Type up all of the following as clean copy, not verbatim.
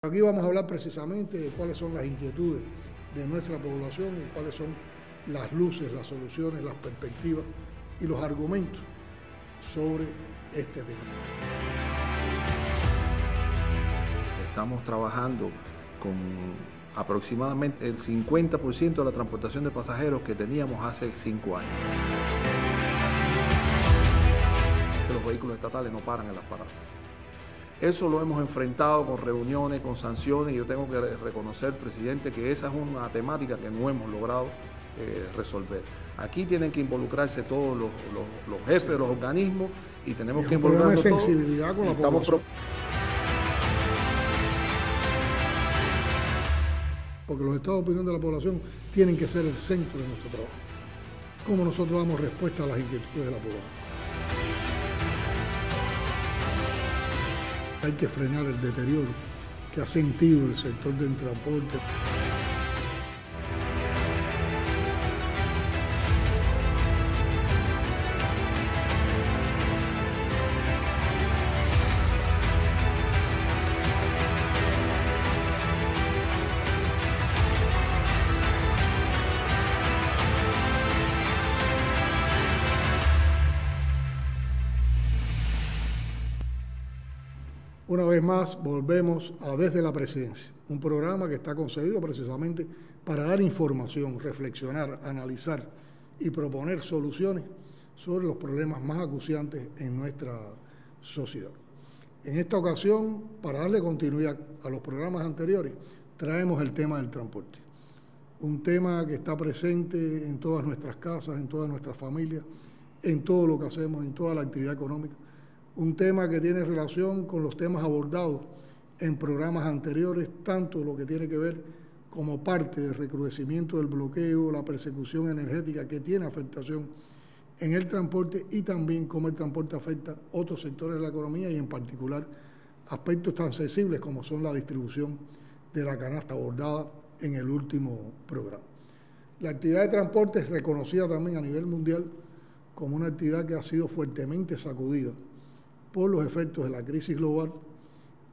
Aquí vamos a hablar precisamente de cuáles son las inquietudes de nuestra población y cuáles son las luces, las soluciones, las perspectivas y los argumentos sobre este tema. Estamos trabajando con aproximadamente el 50% de la transportación de pasajeros que teníamos hace 5 años. Los vehículos estatales no paran en las paradas. Eso lo hemos enfrentado con reuniones, con sanciones, y yo tengo que reconocer, presidente, que esa es una temática que no hemos logrado resolver. Aquí tienen que involucrarse todos los jefes de los organismos y tenemos que involucrarnos todos. Sensibilidad con la población. Porque los estados de opinión de la población tienen que ser el centro de nuestro trabajo. Cómo nosotros damos respuesta a las inquietudes de la población. Hay que frenar el deterioro que ha sentido el sector del transporte. Una vez más, volvemos a Desde la Presidencia, un programa que está concebido precisamente para dar información, reflexionar, analizar y proponer soluciones sobre los problemas más acuciantes en nuestra sociedad. En esta ocasión, para darle continuidad a los programas anteriores, traemos el tema del transporte. Un tema que está presente en todas nuestras casas, en todas nuestras familias, en todo lo que hacemos, en toda la actividad económica. Un tema que tiene relación con los temas abordados en programas anteriores, tanto lo que tiene que ver como parte del recrudecimiento del bloqueo, la persecución energética que tiene afectación en el transporte y también cómo el transporte afecta otros sectores de la economía y en particular aspectos tan sensibles como son la distribución de la canasta abordada en el último programa. La actividad de transporte es reconocida también a nivel mundial como una actividad que ha sido fuertemente sacudida por los efectos de la crisis global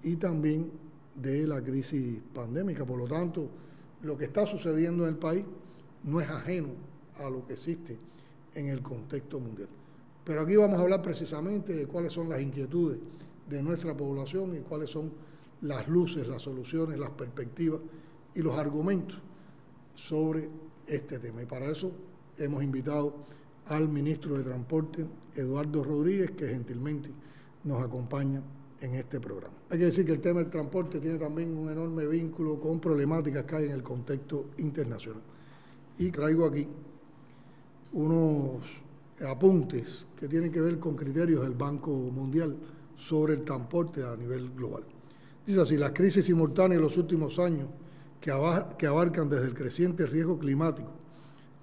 y también de la crisis pandémica. Por lo tanto, lo que está sucediendo en el país no es ajeno a lo que existe en el contexto mundial. Pero aquí vamos a hablar precisamente de cuáles son las inquietudes de nuestra población y cuáles son las luces, las soluciones, las perspectivas y los argumentos sobre este tema. Y para eso hemos invitado al ministro de Transporte, Eduardo Rodríguez, que gentilmente nos acompaña en este programa. Hay que decir que el tema del transporte tiene también un enorme vínculo con problemáticas que hay en el contexto internacional. Y traigo aquí unos apuntes que tienen que ver con criterios del Banco Mundial sobre el transporte a nivel global. Dice así: las crisis simultáneas de los últimos años, que abarcan desde el creciente riesgo climático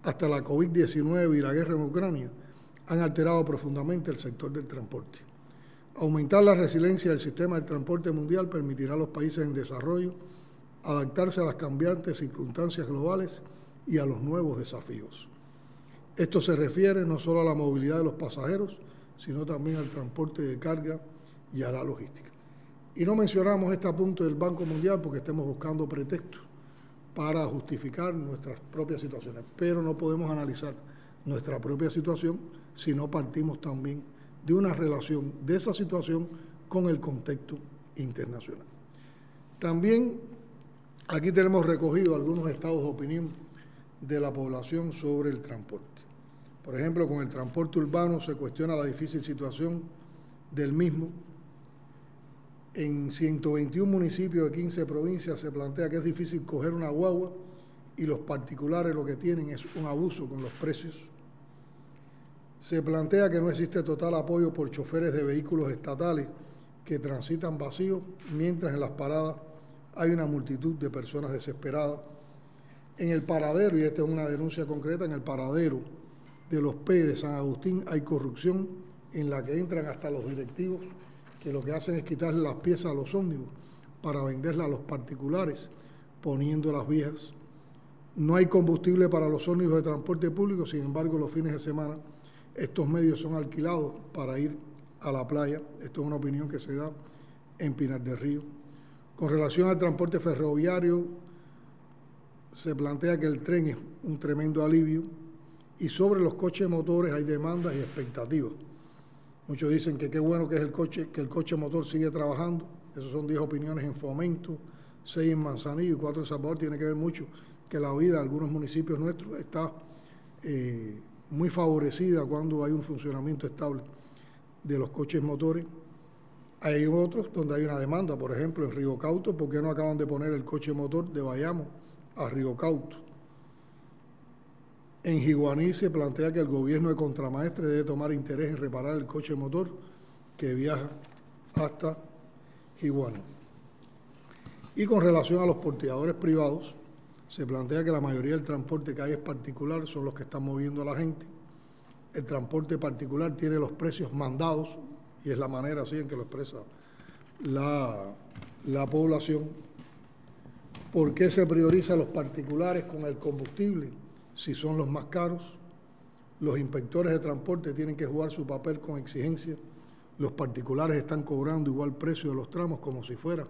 hasta la COVID-19 y la guerra en Ucrania, han alterado profundamente el sector del transporte. Aumentar la resiliencia del sistema del transporte mundial permitirá a los países en desarrollo adaptarse a las cambiantes circunstancias globales y a los nuevos desafíos. Esto se refiere no solo a la movilidad de los pasajeros, sino también al transporte de carga y a la logística. Y no mencionamos este punto del Banco Mundial porque estemos buscando pretextos para justificar nuestras propias situaciones, pero no podemos analizar nuestra propia situación si no partimos también de una relación de esa situación con el contexto internacional. También aquí tenemos recogido algunos estados de opinión de la población sobre el transporte. Por ejemplo, con el transporte urbano se cuestiona la difícil situación del mismo. En 121 municipios de 15 provincias se plantea que es difícil coger una guagua y los particulares lo que tienen es un abuso con los precios. Se plantea que no existe total apoyo por choferes de vehículos estatales que transitan vacíos, mientras en las paradas hay una multitud de personas desesperadas. En el paradero, y esta es una denuncia concreta, en el paradero de los P de San Agustín hay corrupción en la que entran hasta los directivos, que lo que hacen es quitarle las piezas a los ómnibus para venderlas a los particulares, poniendo las viejas. No hay combustible para los ómnibus de transporte público, sin embargo, los fines de semana estos medios son alquilados para ir a la playa. Esto es una opinión que se da en Pinar del Río. Con relación al transporte ferroviario, se plantea que el tren es un tremendo alivio, y sobre los coches motores hay demandas y expectativas. Muchos dicen que qué bueno que es que el coche motor sigue trabajando. Esas son 10 opiniones en Fomento, 6 en Manzanillo y 4 en Salvador. Tiene que ver mucho que la vida de algunos municipios nuestros está muy favorecida cuando hay un funcionamiento estable de los coches motores. Hay otros donde hay una demanda, por ejemplo, en Río Cauto, ¿por qué no acaban de poner el coche motor de Bayamo a Río Cauto? En Jiguaní se plantea que el gobierno de Contramaestre debe tomar interés en reparar el coche motor que viaja hasta Jiguaní. Y con relación a los porteadores privados, se plantea que la mayoría del transporte que hay es particular, son los que están moviendo a la gente. El transporte particular tiene los precios mandados, y es la manera así en que lo expresa la población. ¿Por qué se prioriza a los particulares con el combustible si son los más caros? Los inspectores de transporte tienen que jugar su papel con exigencia. Los particulares están cobrando igual precio de los tramos como si fuera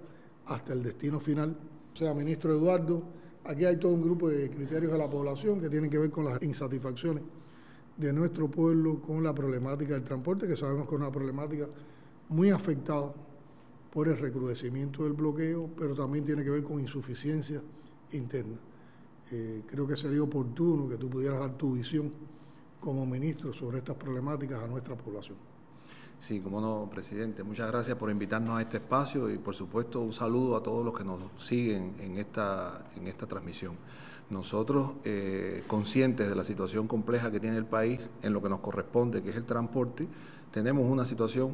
hasta el destino final. O sea, ministro Eduardo, aquí hay todo un grupo de criterios de la población que tienen que ver con las insatisfacciones de nuestro pueblo con la problemática del transporte, que sabemos que es una problemática muy afectada por el recrudecimiento del bloqueo, pero también tiene que ver con insuficiencia interna. Creo que sería oportuno que tú pudieras dar tu visión como ministro sobre estas problemáticas a nuestra población. Sí, cómo no, presidente. Muchas gracias por invitarnos a este espacio y, por supuesto, un saludo a todos los que nos siguen en esta transmisión. Nosotros, conscientes de la situación compleja que tiene el país en lo que nos corresponde, que es el transporte, tenemos una situación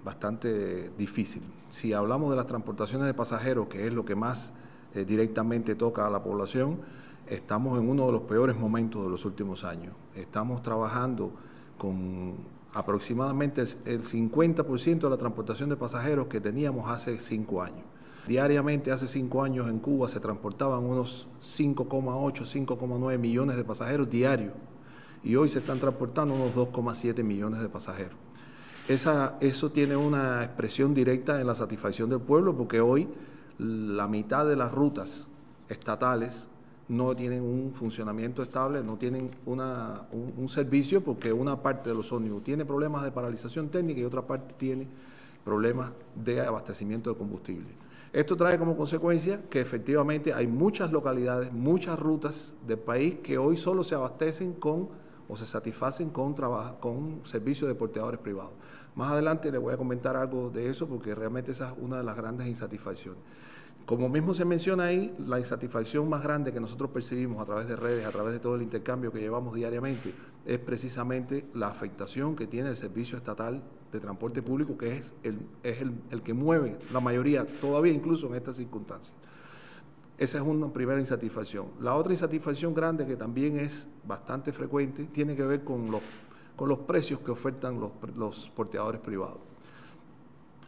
bastante difícil. Si hablamos de las transportaciones de pasajeros, que es lo que más directamente toca a la población, estamos en uno de los peores momentos de los últimos años. Estamos trabajando con aproximadamente el 50% de la transportación de pasajeros que teníamos hace 5 años. Diariamente, hace 5 años en Cuba se transportaban unos 5,8, 5,9 millones de pasajeros diarios, y hoy se están transportando unos 2,7 millones de pasajeros. Eso tiene una expresión directa en la satisfacción del pueblo, porque hoy la mitad de las rutas estatales no tienen un funcionamiento estable, no tienen un servicio, porque una parte de los ómnibus tiene problemas de paralización técnica y otra parte tiene problemas de abastecimiento de combustible. Esto trae como consecuencia que efectivamente hay muchas localidades, muchas rutas del país que hoy solo se abastecen o se satisfacen con servicios de porteadores privados. Más adelante les voy a comentar algo de eso, porque realmente esa es una de las grandes insatisfacciones. Como mismo se menciona ahí, la insatisfacción más grande que nosotros percibimos a través de redes, a través de todo el intercambio que llevamos diariamente, es precisamente la afectación que tiene el servicio estatal de transporte público, que es el que mueve la mayoría, todavía incluso en estas circunstancias. Esa es una primera insatisfacción. La otra insatisfacción grande, que también es bastante frecuente, tiene que ver con los precios que ofertan los porteadores privados.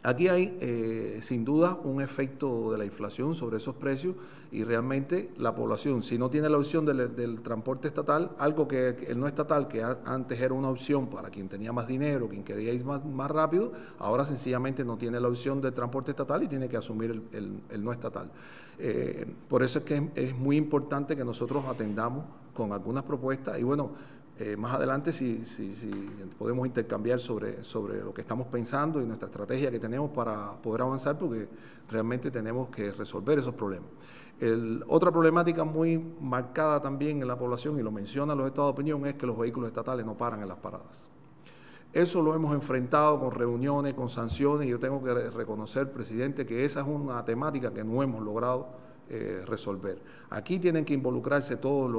Aquí hay, sin duda, un efecto de la inflación sobre esos precios, y realmente la población, si no tiene la opción del transporte estatal, algo que el no estatal, que antes era una opción para quien tenía más dinero, quien quería ir más rápido, ahora sencillamente no tiene la opción del transporte estatal y tiene que asumir el no estatal. Por eso es que es muy importante que nosotros atendamos con algunas propuestas, y bueno, más adelante si podemos intercambiar sobre lo que estamos pensando y nuestra estrategia que tenemos para poder avanzar, porque realmente tenemos que resolver esos problemas. Otra problemática muy marcada también en la población, y lo mencionan los estados de opinión, es que los vehículos estatales no paran en las paradas. Eso lo hemos enfrentado con reuniones, con sanciones, y yo tengo que reconocer, presidente, que esa es una temática que no hemos logrado resolver. Aquí tienen que involucrarse todos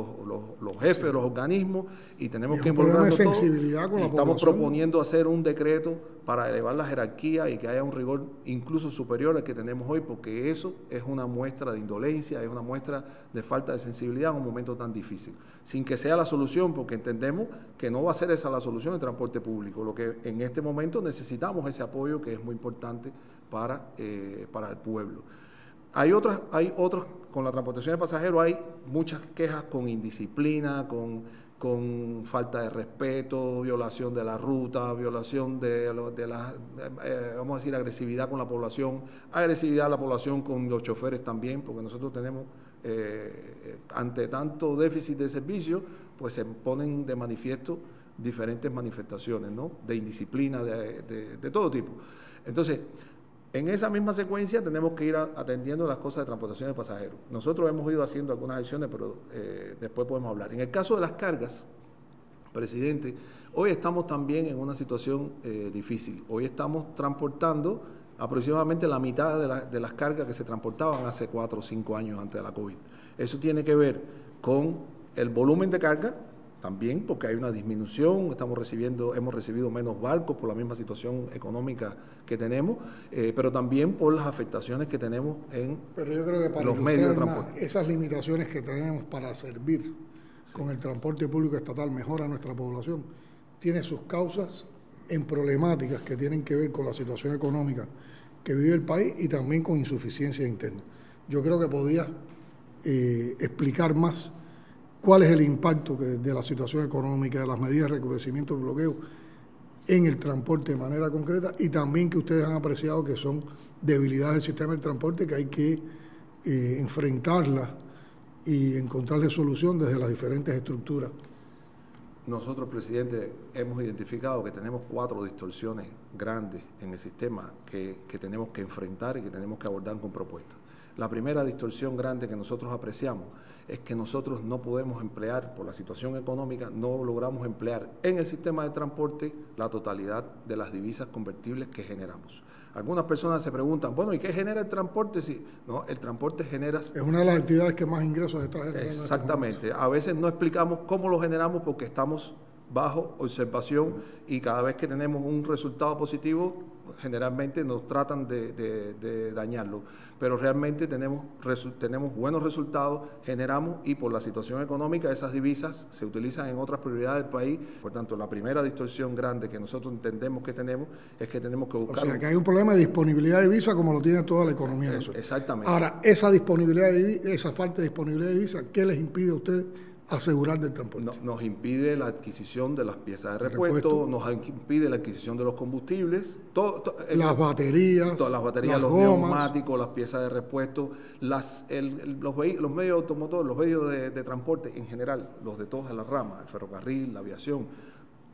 los jefes de los organismos, y tenemos que involucrarnos todos. Estamos proponiendo hacer un decreto para elevar la jerarquía y que haya un rigor incluso superior al que tenemos hoy, porque eso es una muestra de indolencia, es una muestra de falta de sensibilidad en un momento tan difícil. Sin que sea la solución, porque entendemos que no va a ser esa la solución en transporte público. Lo que en este momento necesitamos ese apoyo, que es muy importante para el pueblo. Hay otros, con la transportación de pasajeros hay muchas quejas con indisciplina, con con falta de respeto, violación de la ruta, violación de la, vamos a decir, agresividad con la población, agresividad a la población con los choferes también, porque nosotros tenemos, ante tanto déficit de servicio, pues se ponen de manifiesto diferentes manifestaciones, ¿no?, de indisciplina de todo tipo. Entonces, en esa misma secuencia tenemos que ir atendiendo las cosas de transportación de pasajeros. Nosotros hemos ido haciendo algunas acciones, pero después podemos hablar. En el caso de las cargas, presidente, hoy estamos también en una situación difícil. Hoy estamos transportando aproximadamente la mitad de las cargas que se transportaban hace 4 o 5 años antes de la COVID. Eso tiene que ver con el volumen de carga, también porque hay una disminución, hemos recibido menos barcos por la misma situación económica que tenemos, pero también por las afectaciones que tenemos en pero yo creo que para los medios de transporte. Esas limitaciones que tenemos para servir Sí. con el transporte público estatal mejor a nuestra población, tiene sus causas en problemáticas que tienen que ver con la situación económica que vive el país y también con insuficiencia interna. Yo creo que podía explicar más cuál es el impacto de la situación económica, de las medidas de recrudecimiento del bloqueo en el transporte de manera concreta, y también que ustedes han apreciado que son debilidades del sistema del transporte que hay que enfrentarlas y encontrarle solución desde las diferentes estructuras. Nosotros, presidente, hemos identificado que tenemos 4 distorsiones grandes en el sistema que tenemos que enfrentar y que tenemos que abordar con propuestas. La primera distorsión grande que nosotros apreciamos es que nosotros no podemos emplear, por la situación económica, no logramos emplear en el sistema de transporte la totalidad de las divisas convertibles que generamos. Algunas personas se preguntan, bueno, ¿y qué genera el transporte? Sí, no, el transporte genera... Es una de las actividades que más ingresos está generando. Exactamente. A veces no explicamos cómo lo generamos porque estamos bajo observación y cada vez que tenemos un resultado positivo, generalmente nos tratan de dañarlo. Pero realmente tenemos buenos resultados, generamos, y por la situación económica esas divisas se utilizan en otras prioridades del país. Por tanto, la primera distorsión grande que nosotros entendemos que tenemos es que tenemos que buscar... O sea, que hay un problema de disponibilidad de divisa como lo tiene toda la economía nacional. Exactamente. Ahora, esa falta de disponibilidad de divisa, ¿qué les impide a ustedes asegurar del transporte? Nos impide la adquisición de las piezas de repuesto, nos impide la adquisición de los combustibles, las baterías, los neumáticos, las piezas de repuesto, los medios automotores, los medios de transporte en general, los de todas las ramas, el ferrocarril, la aviación,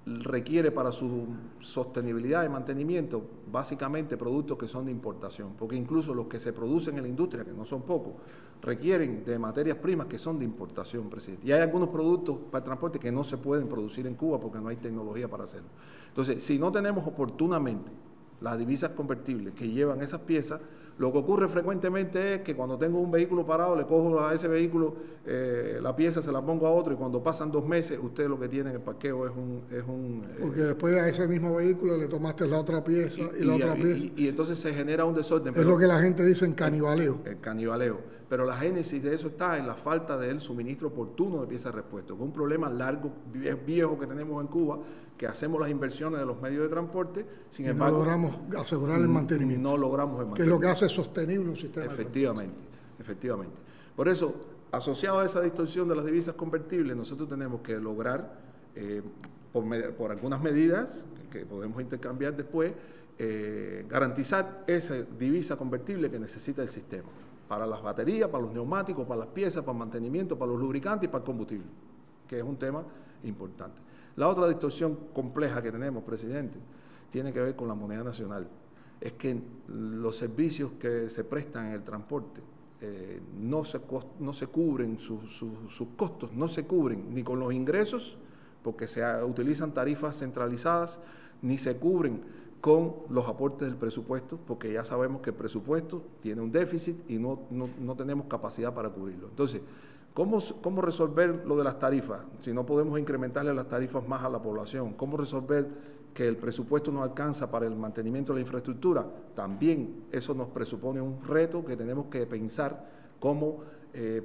requiere para su sostenibilidad y mantenimiento básicamente productos que son de importación, porque incluso los que se producen en la industria, que no son pocos, requieren de materias primas que son de importación, presidente. Y hay algunos productos para el transporte que no se pueden producir en Cuba porque no hay tecnología para hacerlo. Entonces, si no tenemos oportunamente las divisas convertibles que llevan esas piezas, lo que ocurre frecuentemente es que cuando tengo un vehículo parado, le cojo a ese vehículo la pieza, se la pongo a otro, y cuando pasan 2 meses, usted lo que tiene en el parqueo es un porque después a ese mismo vehículo le tomaste la otra pieza y la otra pieza. Y entonces se genera un desorden. Es lo que la gente dice en canibaleo. El canibaleo. Pero la génesis de eso está en la falta del suministro oportuno de piezas de repuesto, que es un problema largo, viejo que tenemos en Cuba, que hacemos las inversiones de los medios de transporte, sin embargo, no logramos asegurar el mantenimiento. No logramos el mantenimiento. Que es lo que hace sostenible un sistema. Efectivamente. Por eso, asociado a esa distorsión de las divisas convertibles, nosotros tenemos que lograr, por algunas medidas que podemos intercambiar después, garantizar esa divisa convertible que necesita el sistema, para las baterías, para los neumáticos, para las piezas, para el mantenimiento, para los lubricantes y para el combustible, que es un tema importante. La otra distorsión compleja que tenemos, presidente, tiene que ver con la moneda nacional. Es que los servicios que se prestan en el transporte no se cubren, sus costos no se cubren ni con los ingresos, porque se utilizan tarifas centralizadas, ni se cubren con los aportes del presupuesto, porque ya sabemos que el presupuesto tiene un déficit y no tenemos capacidad para cubrirlo. Entonces, ¿cómo resolver lo de las tarifas? Si no podemos incrementarle las tarifas más a la población, ¿cómo resolver que el presupuesto no alcanza para el mantenimiento de la infraestructura? También eso nos presupone un reto que tenemos que pensar cómo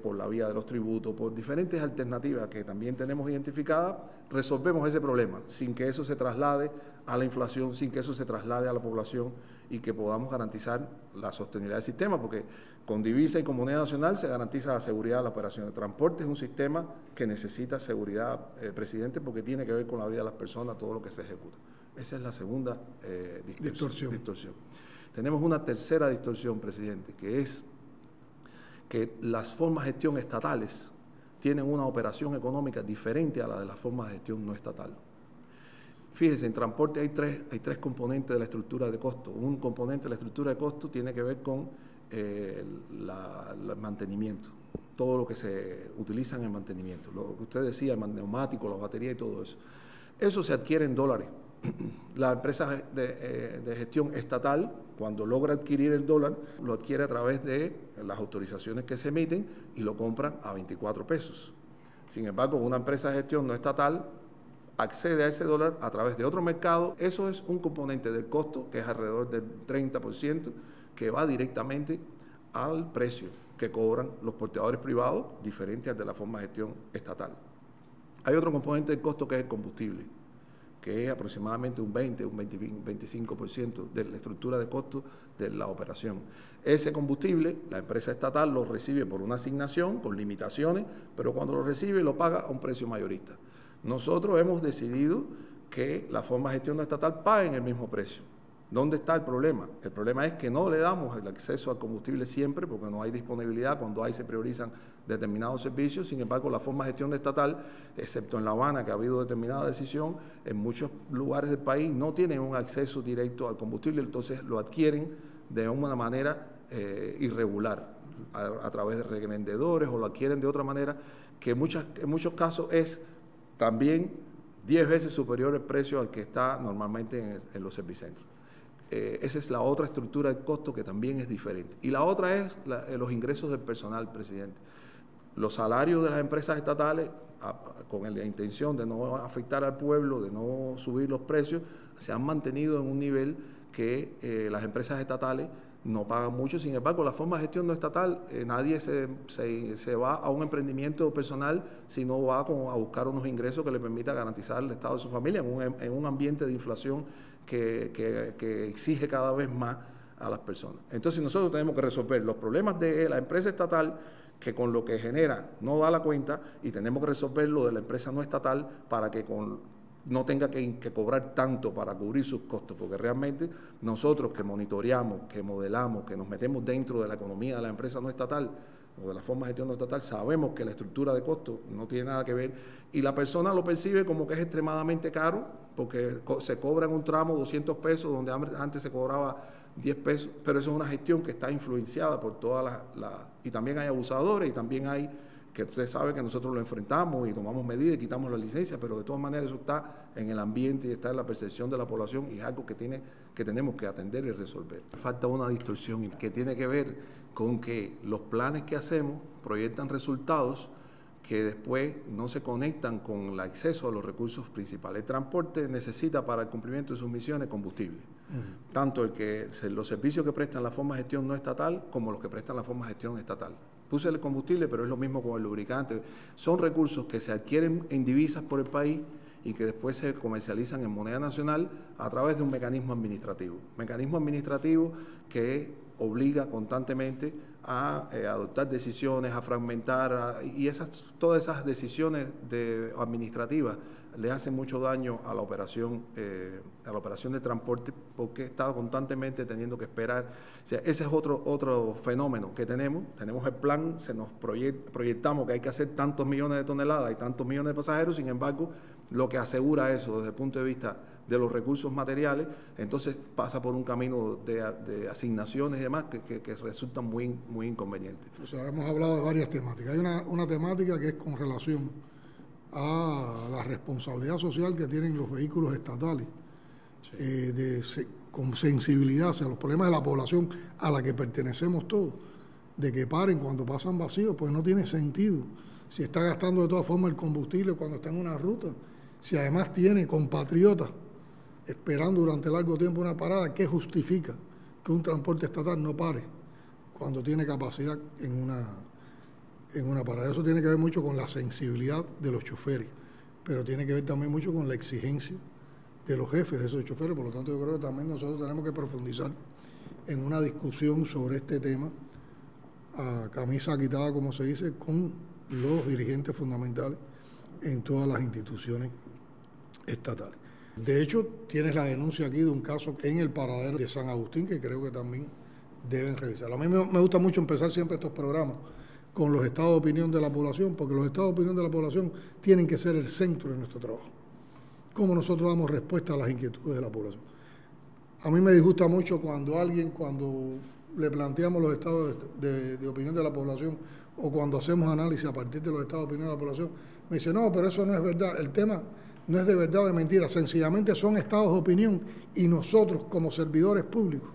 por la vía de los tributos, por diferentes alternativas que también tenemos identificadas, resolvemos ese problema, sin que eso se traslade a la inflación, sin que eso se traslade a la población y que podamos garantizar la sostenibilidad del sistema, porque con divisa y con moneda nacional se garantiza la seguridad de la operación. El transporte es un sistema que necesita seguridad, presidente, porque tiene que ver con la vida de las personas, todo lo que se ejecuta. Esa es la segunda distorsión. Tenemos una tercera distorsión, presidente, que es que las formas de gestión estatales tienen una operación económica diferente a la de las formas de gestión no estatal. Fíjese, en transporte hay tres componentes de la estructura de costo. Un componente de la estructura de costo tiene que ver con el mantenimiento, todo lo que se utiliza en el mantenimiento, lo que usted decía, el neumático, las baterías y todo eso. Eso se adquiere en dólares. La empresa de gestión estatal, cuando logra adquirir el dólar, lo adquiere a través de las autorizaciones que se emiten y lo compran a 24 pesos. Sin embargo, una empresa de gestión no estatal accede a ese dólar a través de otro mercado. Eso es un componente del costo, que es alrededor del 30%, que va directamente al precio que cobran los porteadores privados, diferente al de la forma de gestión estatal. Hay otro componente del costo que es el combustible, que es aproximadamente un 25% de la estructura de costo de la operación. Ese combustible, la empresa estatal lo recibe por una asignación, con limitaciones, pero cuando lo recibe lo paga a un precio mayorista. Nosotros hemos decidido que las formas de gestión no estatal paguen el mismo precio. ¿Dónde está el problema? El problema es que no le damos el acceso al combustible siempre, porque no hay disponibilidad, cuando hay se priorizan determinados servicios. Sin embargo, la forma de gestión estatal, excepto en La Habana, que ha habido determinada decisión, en muchos lugares del país no tienen un acceso directo al combustible, entonces lo adquieren de una manera irregular, a través de revendedores, o lo adquieren de otra manera, que en muchos casos es también 10 veces superior el precio al que está normalmente en los servicentros. Esa es la otra estructura de costo que también es diferente. Y la otra es los ingresos del personal, presidente. Los salarios de las empresas estatales, con la intención de no afectar al pueblo, de no subir los precios, se han mantenido en un nivel que las empresas estatales no pagan mucho. Sin embargo, la forma de gestión no estatal, nadie se va a un emprendimiento personal si no va a buscar unos ingresos que le permita garantizar el estado de su familia en un ambiente de inflación que exige cada vez más a las personas. Entonces nosotros tenemos que resolver los problemas de la empresa estatal, que con lo que genera no da la cuenta, y tenemos que resolver lo de la empresa no estatal para que no tenga que cobrar tanto para cubrir sus costos, porque realmente nosotros que monitoreamos, que modelamos, que nos metemos dentro de la economía de la empresa no estatal o de la forma de gestión no estatal, sabemos que la estructura de costos no tiene nada que ver, y la persona lo percibe como que es extremadamente caro, porque se cobra en un tramo 200 pesos, donde antes se cobraba 10 pesos, pero eso es una gestión que está influenciada por todas y también hay abusadores, y también hay, que usted sabe que nosotros lo enfrentamos y tomamos medidas y quitamos la licencia, pero de todas maneras eso está en el ambiente y está en la percepción de la población, y es algo que tenemos que atender y resolver. Falta una distorsión que tiene que ver con que los planes que hacemos proyectan resultados que después no se conectan con el acceso a los recursos principales. El transporte necesita para el cumplimiento de sus misiones combustible, tanto los servicios que prestan la forma de gestión no estatal como los que prestan la forma de gestión estatal. Puse el combustible, pero es lo mismo con el lubricante. Son recursos que se adquieren en divisas por el país y que después se comercializan en moneda nacional a través de un mecanismo administrativo. Mecanismo administrativo que obliga constantemente a adoptar decisiones, a fragmentar, y todas esas decisiones administrativas le hacen mucho daño a la operación de transporte, porque está constantemente teniendo que esperar. O sea, ese es otro fenómeno que tenemos el plan, se nos proyectamos que hay que hacer tantos millones de toneladas y tantos millones de pasajeros. Sin embargo, lo que asegura eso desde el punto de vista de los recursos materiales, entonces pasa por un camino de asignaciones y demás que resultan muy, muy inconvenientes. O sea, hemos hablado de varias temáticas. Hay una temática que es con relación a la responsabilidad social que tienen los vehículos estatales, con sensibilidad hacia los problemas de la población a la que pertenecemos todos, de que paren cuando pasan vacíos, pues no tiene sentido. Si está gastando de todas formas el combustible cuando está en una ruta, si además tiene compatriotas esperando durante largo tiempo una parada, ¿qué justifica que un transporte estatal no pare cuando tiene capacidad en en una parada. Eso tiene que ver mucho con la sensibilidad de los choferes, pero tiene que ver también mucho con la exigencia de los jefes de esos choferes. Por lo tanto, yo creo que también nosotros tenemos que profundizar en una discusión sobre este tema a camisa quitada, como se dice, con los dirigentes fundamentales en todas las instituciones estatales. De hecho, tienes la denuncia aquí de un caso en el paradero de San Agustín que creo que también deben revisar. A mí me gusta mucho empezar siempre estos programas con los estados de opinión de la población, porque los estados de opinión de la población tienen que ser el centro de nuestro trabajo. Cómo nosotros damos respuesta a las inquietudes de la población. A mí me disgusta mucho cuando le planteamos los estados de opinión de la población o cuando hacemos análisis a partir de los estados de opinión de la población, me dice, no, pero eso no es verdad. El tema no es de verdad o de mentira, sencillamente son estados de opinión y nosotros como servidores públicos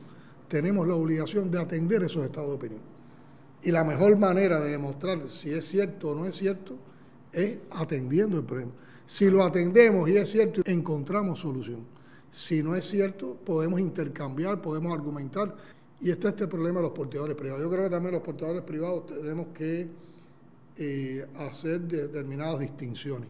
tenemos la obligación de atender esos estados de opinión. Y la mejor manera de demostrar si es cierto o no es cierto es atendiendo el problema. Si lo atendemos y es cierto, encontramos solución. Si no es cierto, podemos intercambiar, podemos argumentar. Y está este problema de los porteadores privados. Yo creo que también los porteadores privados tenemos que hacer determinadas distinciones.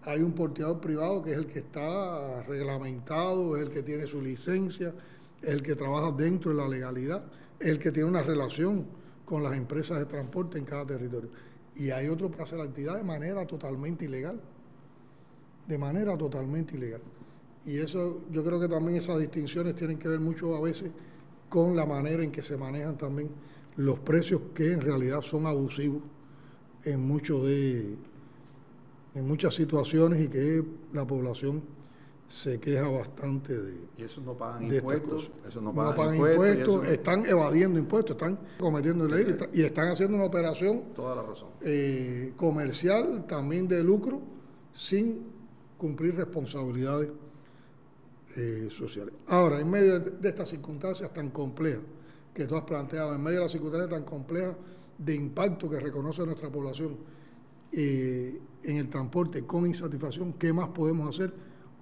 Hay un porteador privado que es el que está reglamentado, es el que tiene su licencia, es el que trabaja dentro de la legalidad, es el que tiene una relación con las empresas de transporte en cada territorio. Y hay otro que hace la actividad de manera totalmente ilegal. Y eso, yo creo que también esas distinciones tienen que ver mucho a veces con la manera en que se manejan también los precios, que en realidad son abusivos en muchas situaciones y que la población se queja bastante de. Y esos no pagan impuestos. No pagan impuestos, están evadiendo impuestos, están cometiendo ley y están haciendo una operación toda la razón. Comercial, también de lucro, sin cumplir responsabilidades sociales. Ahora, en medio de estas circunstancias tan complejas que tú has planteado, en medio de las circunstancias tan complejas de impacto que reconoce nuestra población en el transporte con insatisfacción, ¿qué más podemos hacer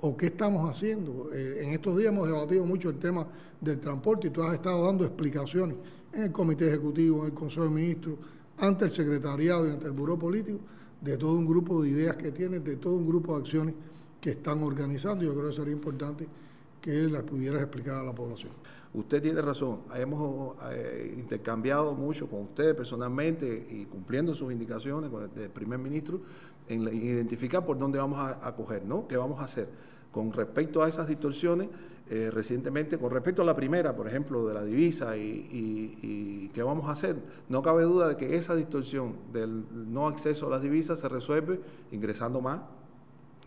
o qué estamos haciendo? En estos días hemos debatido mucho el tema del transporte y tú has estado dando explicaciones en el Comité Ejecutivo, en el Consejo de Ministros, ante el Secretariado y ante el Buró Político, de todo un grupo de ideas que tienen, de todo un grupo de acciones que están organizando. Yo creo que sería importante que las pudieras explicar a la población. Usted tiene razón, hemos intercambiado mucho con usted personalmente y cumpliendo sus indicaciones con el primer ministro en identificar por dónde vamos a coger, ¿no? ¿Qué vamos a hacer? Con respecto a esas distorsiones, recientemente, con respecto a la primera, por ejemplo, de la divisa y qué vamos a hacer, no cabe duda de que esa distorsión del no acceso a las divisas se resuelve ingresando más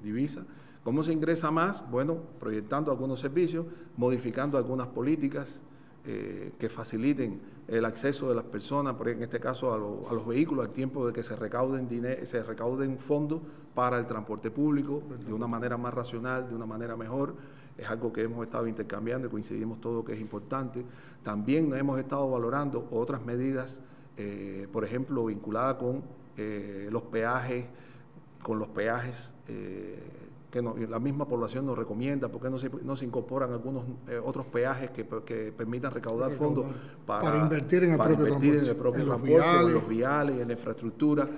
divisas. ¿Cómo se ingresa más? Bueno, proyectando algunos servicios, modificando algunas políticas que faciliten el acceso de las personas, por en este caso a los vehículos, al tiempo de que se recauden fondos para el transporte público de una manera más racional, de una manera mejor. Es algo que hemos estado intercambiando y coincidimos todos que es importante. También hemos estado valorando otras medidas, por ejemplo, vinculadas con los peajes, que la misma población nos recomienda, porque no se incorporan algunos otros peajes que permitan recaudar fondos para invertir en el propio transporte, en los viales, en la infraestructura.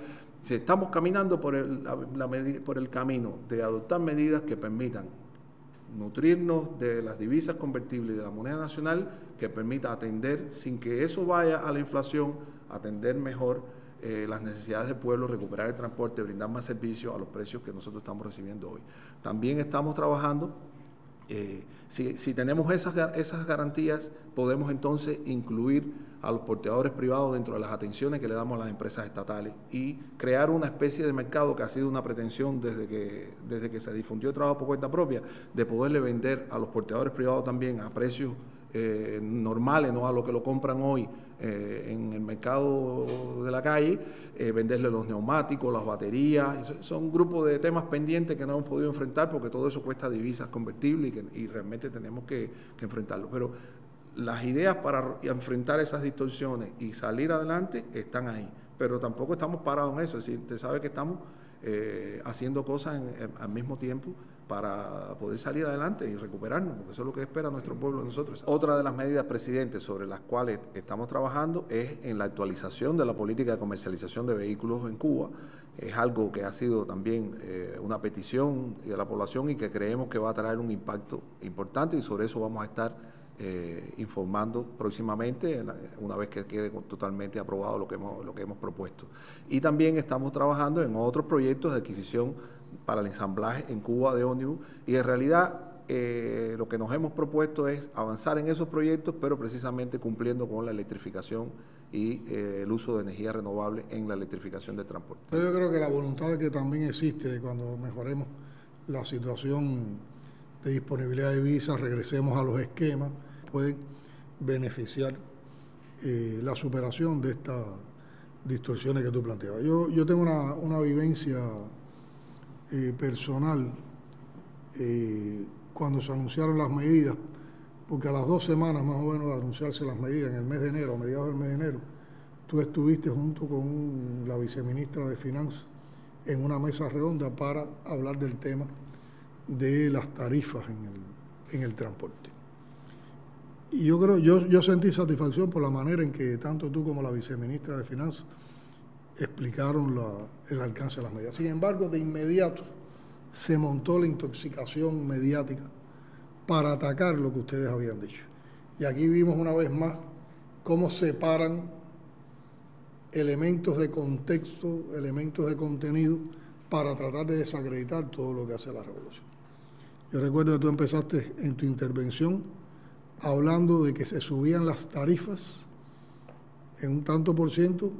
Si estamos caminando por el camino de adoptar medidas que permitan nutrirnos de las divisas convertibles y de la moneda nacional, que permita atender, sin que eso vaya a la inflación, atender mejor las necesidades del pueblo, recuperar el transporte, brindar más servicios a los precios que nosotros estamos recibiendo hoy. También estamos trabajando, si tenemos esas garantías, podemos entonces incluir a los porteadores privados dentro de las atenciones que le damos a las empresas estatales y crear una especie de mercado que ha sido una pretensión desde que se difundió el trabajo por cuenta propia, de poderle vender a los porteadores privados también a precios normales, no a lo que lo compran hoy en el mercado de la calle, venderle los neumáticos, las baterías. Son un grupo de temas pendientes que no hemos podido enfrentar porque todo eso cuesta divisas convertibles y realmente tenemos que enfrentarlo. Pero las ideas para enfrentar esas distorsiones y salir adelante están ahí, pero tampoco estamos parados en eso. Es decir, usted sabe que estamos haciendo cosas al mismo tiempo para poder salir adelante y recuperarnos, porque eso es lo que espera nuestro pueblo de nosotros. Otra de las medidas, presidente, sobre las cuales estamos trabajando es en la actualización de la política de comercialización de vehículos en Cuba. Es algo que ha sido también una petición de la población y que creemos que va a traer un impacto importante, y sobre eso vamos a estar informando próximamente, una vez que quede totalmente aprobado lo que hemos propuesto. Y también estamos trabajando en otros proyectos de adquisición para el ensamblaje en Cuba de ómnibus, y en realidad lo que nos hemos propuesto es avanzar en esos proyectos, pero precisamente cumpliendo con la electrificación y el uso de energía renovable en la electrificación del transporte. Pero yo creo que la voluntad que también existe cuando mejoremos la situación de disponibilidad de divisas, regresemos a los esquemas, pueden beneficiar la superación de estas distorsiones que tú planteabas. Yo tengo una vivencia personal cuando se anunciaron las medidas, porque a las 2 semanas más o menos de anunciarse las medidas, en el mes de enero, a mediados del mes de enero, tú estuviste junto con la viceministra de Finanzas en una mesa redonda para hablar del tema de las tarifas en el transporte. Y yo sentí satisfacción por la manera en que tanto tú como la viceministra de Finanzas explicaron el alcance de las medidas. Sin embargo, de inmediato se montó la intoxicación mediática para atacar lo que ustedes habían dicho. Y aquí vimos una vez más cómo separan elementos de contexto, elementos de contenido, para tratar de desacreditar todo lo que hace la revolución. Yo recuerdo que tú empezaste en tu intervención hablando de que se subían las tarifas en un tanto por ciento,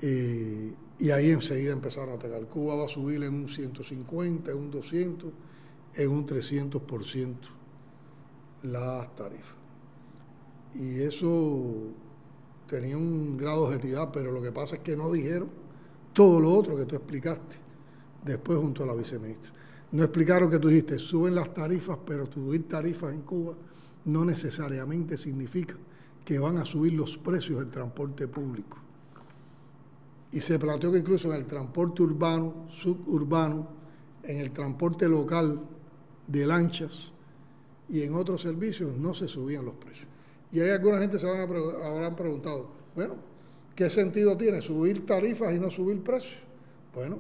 y ahí enseguida empezaron a atacar. Cuba va a subir en un 150, en un 200, en un 300% las tarifas. Y eso tenía un grado de objetividad, pero lo que pasa es que no dijeron todo lo otro que tú explicaste después junto a la viceministra. No explicaron que tú dijiste, suben las tarifas, pero subir tarifas en Cuba no necesariamente significa que van a subir los precios del transporte público. Y se planteó que incluso en el transporte urbano, suburbano, en el transporte local de lanchas y en otros servicios no se subían los precios. Y hay alguna gente habrán preguntado, bueno, ¿qué sentido tiene subir tarifas y no subir precios? Bueno,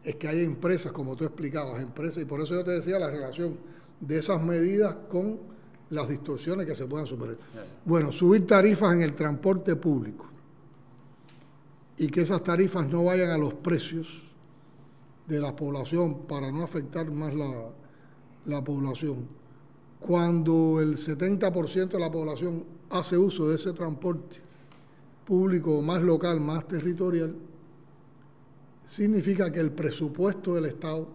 es que hay empresas, como tú explicabas, empresas, y por eso yo te decía la relación de esas medidas con las distorsiones que se puedan superar. Bueno, subir tarifas en el transporte público y que esas tarifas no vayan a los precios de la población para no afectar más la población. Cuando el 70% de la población hace uso de ese transporte público más local, más territorial, significa que el presupuesto del Estado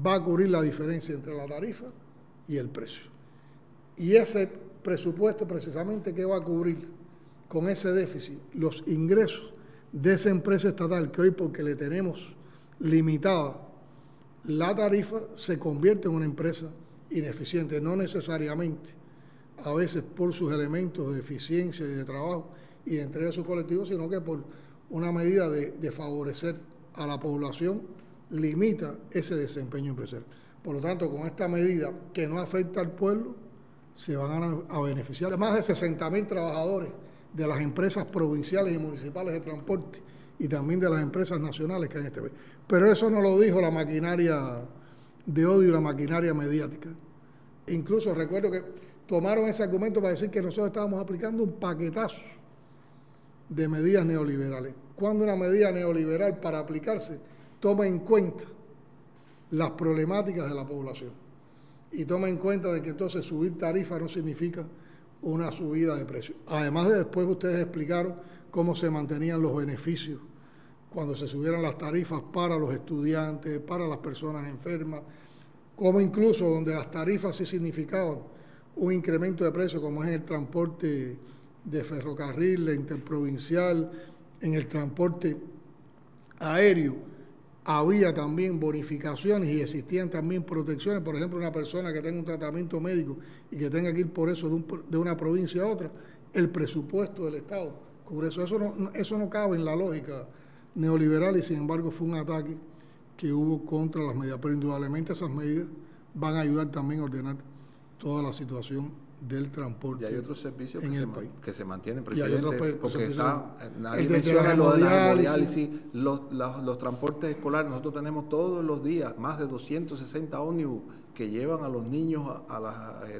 va a cubrir la diferencia entre la tarifa y el precio. Y ese presupuesto, precisamente, ¿qué va a cubrir con ese déficit? Los ingresos de esa empresa estatal que hoy, porque le tenemos limitada la tarifa, se convierte en una empresa ineficiente, no necesariamente, a veces por sus elementos de eficiencia y de trabajo y de entrega de sus colectivos, sino que por una medida de favorecer a la población, limita ese desempeño empresarial. Por lo tanto, con esta medida que no afecta al pueblo, se van a beneficiar de más de 60.000 trabajadores de las empresas provinciales y municipales de transporte y también de las empresas nacionales que hay en este país. Pero eso no lo dijo la maquinaria de odio y la maquinaria mediática. Incluso recuerdo que tomaron ese argumento para decir que nosotros estábamos aplicando un paquetazo de medidas neoliberales. Cuando una medida neoliberal, para aplicarse, toma en cuenta las problemáticas de la población y toma en cuenta de que entonces subir tarifas no significa una subida de precios. Además de después ustedes explicaron cómo se mantenían los beneficios cuando se subieran las tarifas para los estudiantes, para las personas enfermas, como incluso donde las tarifas sí significaban un incremento de precios, como es en el transporte de ferrocarril, la interprovincial, en el transporte aéreo, había también bonificaciones y existían también protecciones. Por ejemplo, una persona que tenga un tratamiento médico y que tenga que ir por eso de una provincia a otra, el presupuesto del Estado cubre eso. Eso no cabe en la lógica neoliberal y sin embargo fue un ataque que hubo contra las medidas, pero indudablemente esas medidas van a ayudar también a ordenar toda la situación del transporte. Y hay otros servicios que se mantienen, presidente, porque nadie menciona lo de la hemodiálisis, los transportes escolares. Nosotros tenemos todos los días más de 260 ómnibus que llevan a los niños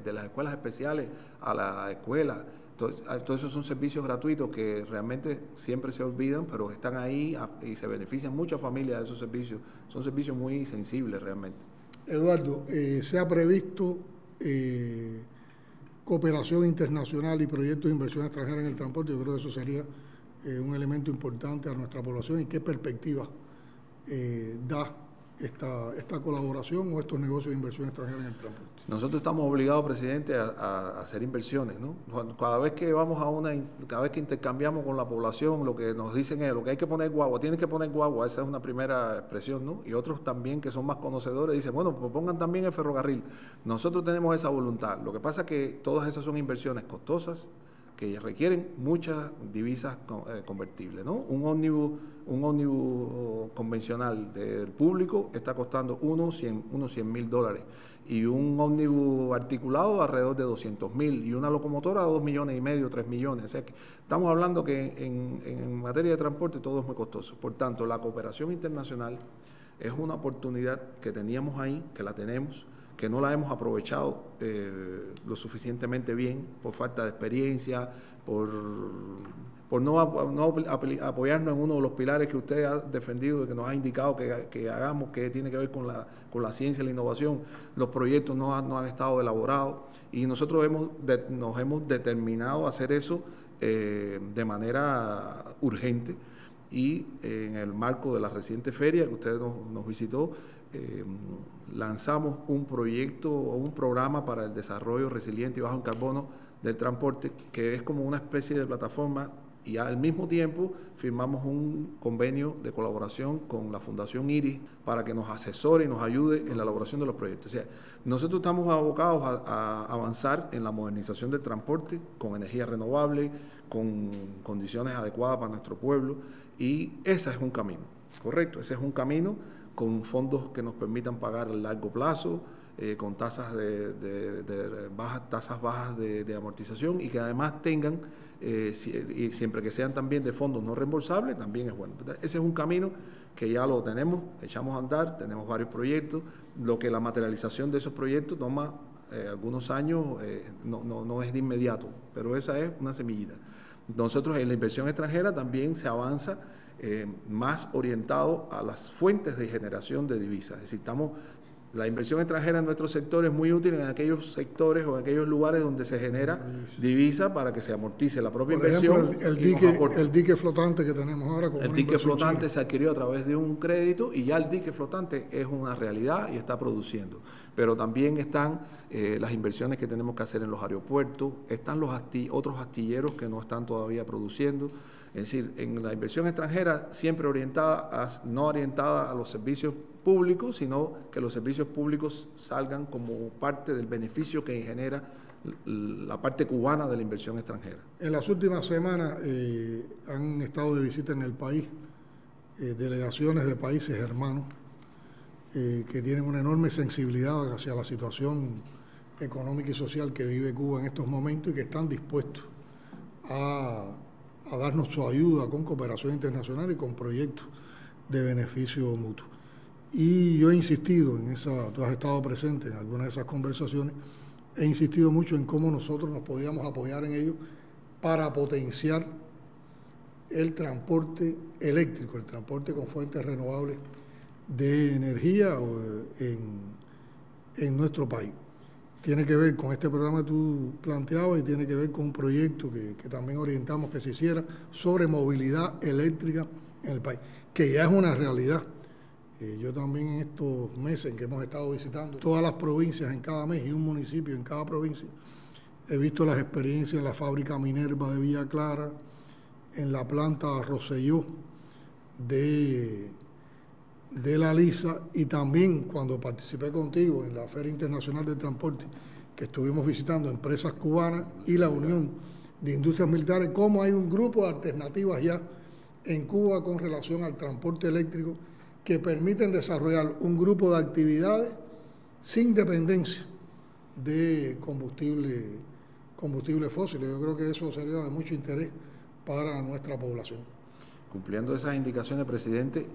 de las escuelas especiales a la escuela. Todos esos son servicios gratuitos que realmente siempre se olvidan, pero están ahí y se benefician muchas familias de esos servicios. Son servicios muy sensibles realmente. Eduardo, se ha previsto cooperación internacional y proyectos de inversión extranjera en el transporte. Yo creo que eso sería un elemento importante a nuestra población. ¿Y qué perspectiva da esta colaboración o estos negocios de inversión extranjera en el transporte? Nosotros estamos obligados, presidente, a hacer inversiones, ¿no? Cada vez que cada vez que intercambiamos con la población, lo que nos dicen es lo que hay que poner guagua, tienes que poner guagua, esa es una primera expresión, ¿no? Y otros también que son más conocedores dicen, bueno, pues pongan también el ferrocarril. Nosotros tenemos esa voluntad. Lo que pasa es que todas esas son inversiones costosas que requieren muchas divisas convertibles, ¿no? Un ómnibus convencional del público está costando unos 100,000 dólares y un ómnibus articulado alrededor de 200,000 y una locomotora 2,5 millones, 3 millones. O sea que estamos hablando que en materia de transporte todo es muy costoso. Por tanto, la cooperación internacional es una oportunidad que teníamos ahí, que la tenemos, que no la hemos aprovechado lo suficientemente bien por falta de experiencia, por no apoyarnos en uno de los pilares que usted ha defendido y que nos ha indicado que hagamos, que tiene que ver con la ciencia y la innovación. Los proyectos no han estado elaborados y nosotros nos hemos determinado a hacer eso de manera urgente y en el marco de la reciente feria que usted nos visitó, lanzamos un proyecto o un programa para el desarrollo resiliente y bajo en carbono del transporte, que es como una especie de plataforma, y al mismo tiempo firmamos un convenio de colaboración con la Fundación IRIS para que nos asesore y nos ayude en la elaboración de los proyectos. O sea, nosotros estamos abocados a avanzar en la modernización del transporte con energía renovable, con condiciones adecuadas para nuestro pueblo, y ese es un camino, correcto, ese es un camino con fondos que nos permitan pagar a largo plazo, con tasas tasas bajas de amortización y que además tengan, y siempre que sean también de fondos no reembolsables, también es bueno. Ese es un camino que ya lo tenemos, echamos a andar, tenemos varios proyectos, lo que la materialización de esos proyectos toma algunos años, no es de inmediato, pero esa es una semillita. Nosotros en la inversión extranjera también se avanza más orientado a las fuentes de generación de divisas. Es decir, la inversión extranjera en nuestro sector es muy útil en aquellos sectores o en aquellos lugares donde se genera divisa para que se amortice la propia inversión. Por ejemplo, el dique flotante que tenemos ahora. El dique flotante se adquirió a través de un crédito y ya el dique flotante es una realidad y está produciendo. Pero también están las inversiones que tenemos que hacer en los aeropuertos, están los otros astilleros que no están todavía produciendo. Es decir, en la inversión extranjera siempre no orientada a los servicios públicos, sino que los servicios públicos salgan como parte del beneficio que genera la parte cubana de la inversión extranjera. En las últimas semanas han estado de visita en el país delegaciones de países hermanos que tienen una enorme sensibilidad hacia la situación económica y social que vive Cuba en estos momentos y que están dispuestos a darnos su ayuda con cooperación internacional y con proyectos de beneficio mutuo. Y yo he insistido en tú has estado presente en algunas de esas conversaciones, he insistido mucho en cómo nosotros nos podíamos apoyar en ello para potenciar el transporte eléctrico, el transporte con fuentes renovables de energía en nuestro país. Tiene que ver con este programa que tú planteabas y tiene que ver con un proyecto que también orientamos que se hiciera sobre movilidad eléctrica en el país, que ya es una realidad. Yo también en estos meses en que hemos estado visitando todas las provincias en cada mes y un municipio en cada provincia, he visto las experiencias en la fábrica Minerva de Villa Clara, en la planta Rosselló de la Lisa, y también cuando participé contigo en la Feria Internacional del Transporte, que estuvimos visitando empresas cubanas y la Unión de Industrias Militares, cómo hay un grupo de alternativas ya en Cuba con relación al transporte eléctrico que permiten desarrollar un grupo de actividades sin dependencia de combustibles fósiles. Yo creo que eso sería de mucho interés para nuestra población. Cumpliendo esas indicaciones, presidente,